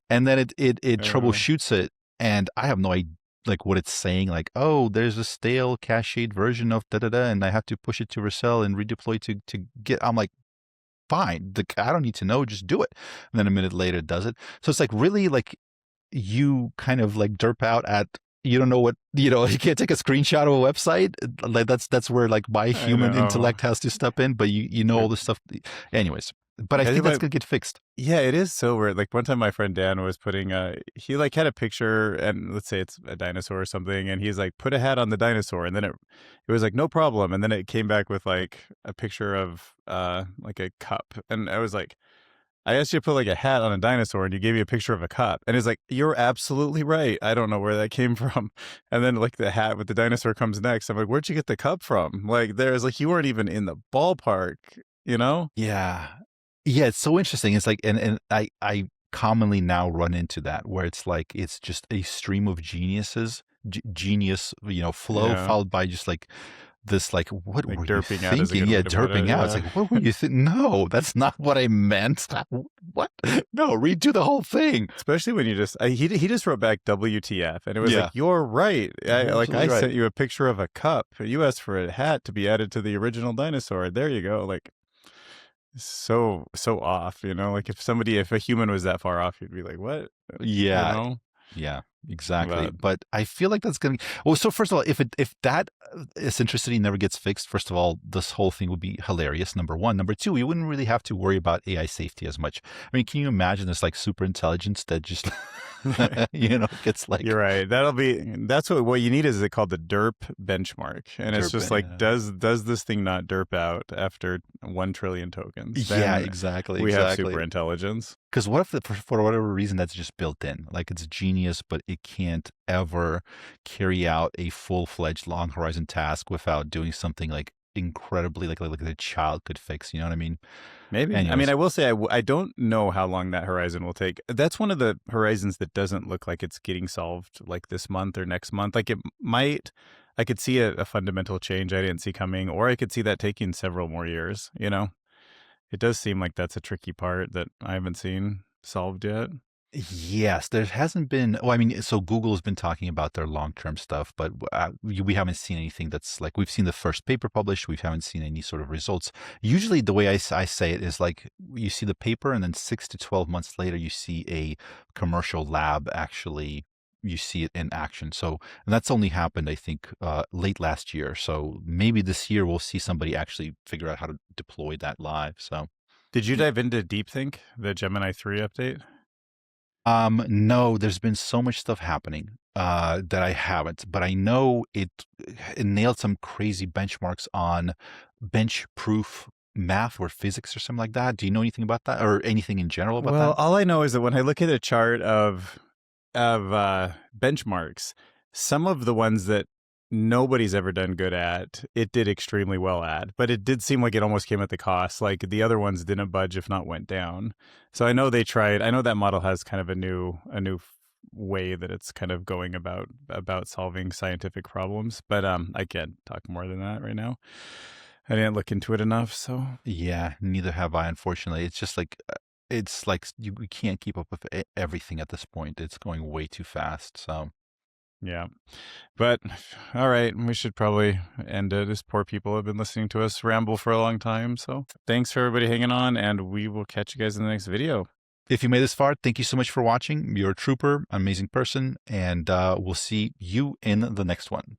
And then it Uh, troubleshoots it. And I have no idea like what it's saying, like, "Oh, there's a stale cached version of da da da, and I have to push it to resell and redeploy to get." I'm like, "Fine, I don't need to know, just do it." And then a minute later, it does it. So it's like really like you kind of like derp out at you don't know what you can't take a screenshot of a website. Like that's where like my I human know. intellect has to step in, but you know all this stuff. Anyways, but I I think think that's my gonna get fixed. Yeah, it is so weird. Like one time my friend Dan was putting he like had a picture, and let's say it's a dinosaur or something, and he's like, put a hat on the dinosaur, and then it was like no problem. And then it came back with like a picture of like a cup. And I was like, I asked you to put like a hat on a dinosaur and you gave me a picture of a cup. And it's like, you're absolutely right. I don't know where that came from. And then like the hat with the dinosaur comes next. I'm like, where'd you get the cup from? Like there's like you weren't even in the ballpark, you know? Yeah. Yeah, it's so interesting. It's like and I commonly now run into that where it's like it's just a stream of genius, flow Yeah. followed by just like this like, "What Like were you derping out is a thinking?" good Yeah, way to put it. derping out. It's Yeah. like, "What were you thinking? No, that's not what I meant." What? No, redo the whole thing. Especially when you just he just wrote back WTF, and it was like, Yeah, you're right. you're I absolutely right. sent you a picture of a cup. You asked for a hat to be added to the original dinosaur. There you go. Like so off, you know? Like if a human was that far off, you'd be like, what? You Yeah, know? yeah, exactly. But But I feel like that's gonna well, so first of all, if that eccentricity never gets fixed, first of all, this whole thing would be hilarious, number one. Number two, we wouldn't really have to worry about AI safety as much. I mean, can you imagine this like super intelligence that just gets you're like right. That's what you need is it called the derp benchmark. And it's just like, derping. does this thing not derp out after 1 trillion tokens? Yeah, Then exactly, we have exactly. super intelligence. Because what if for whatever reason that's just built in, like it's genius, but it can't ever carry out a full-fledged long horizon task without doing something like incredibly like a child could fix. You know what I mean? Maybe. I mean, Anyways, I will say I don't know how long that horizon will take. That's one of the horizons that doesn't look like it's getting solved like this month or next month. Like it might, I could see a fundamental change I didn't see coming, or I could see that taking several more years, you know? It does seem like that's a tricky part that I haven't seen solved yet. yes, there hasn't been. Well, I mean, so Google's been talking about their long-term stuff, but we haven't seen anything that's like we've seen the first paper published. We haven't seen any sort of results. Usually, the way I say it is like you see the paper, and then 6 to 12 months later, you see a commercial lab actually. You see it in action. So, and that's only happened, I think, late last year. So maybe this year we'll see somebody actually figure out how to deploy that live. So. Did you dive into DeepThink, the Gemini 3 update? No, there's been so much stuff happening that I haven't, but I know it nailed some crazy benchmarks on bench proof math or physics or something like that. Do you know anything about that or anything in general about Well, that? all I know is that when I look at a chart of benchmarks, some of the ones that nobody's ever done good at, it did extremely well at. But it did seem like it almost came at the cost. Like the other ones didn't budge, if not went down. So I know they tried. I know that model has kind of a new way that it's kind of going about solving scientific problems. But I can't talk more than that right now. I didn't look into it enough. So Yeah, neither have I, unfortunately. It's just like it's like we can't keep up with everything at this point. It's going way too fast. So, yeah. But all right, we should probably end it. As poor people have been listening to us ramble for a long time. So thanks for everybody hanging on, and we will catch you guys in the next video. If you made this far, thank you so much for watching. You're a trooper, amazing person, and we'll see you in the next one.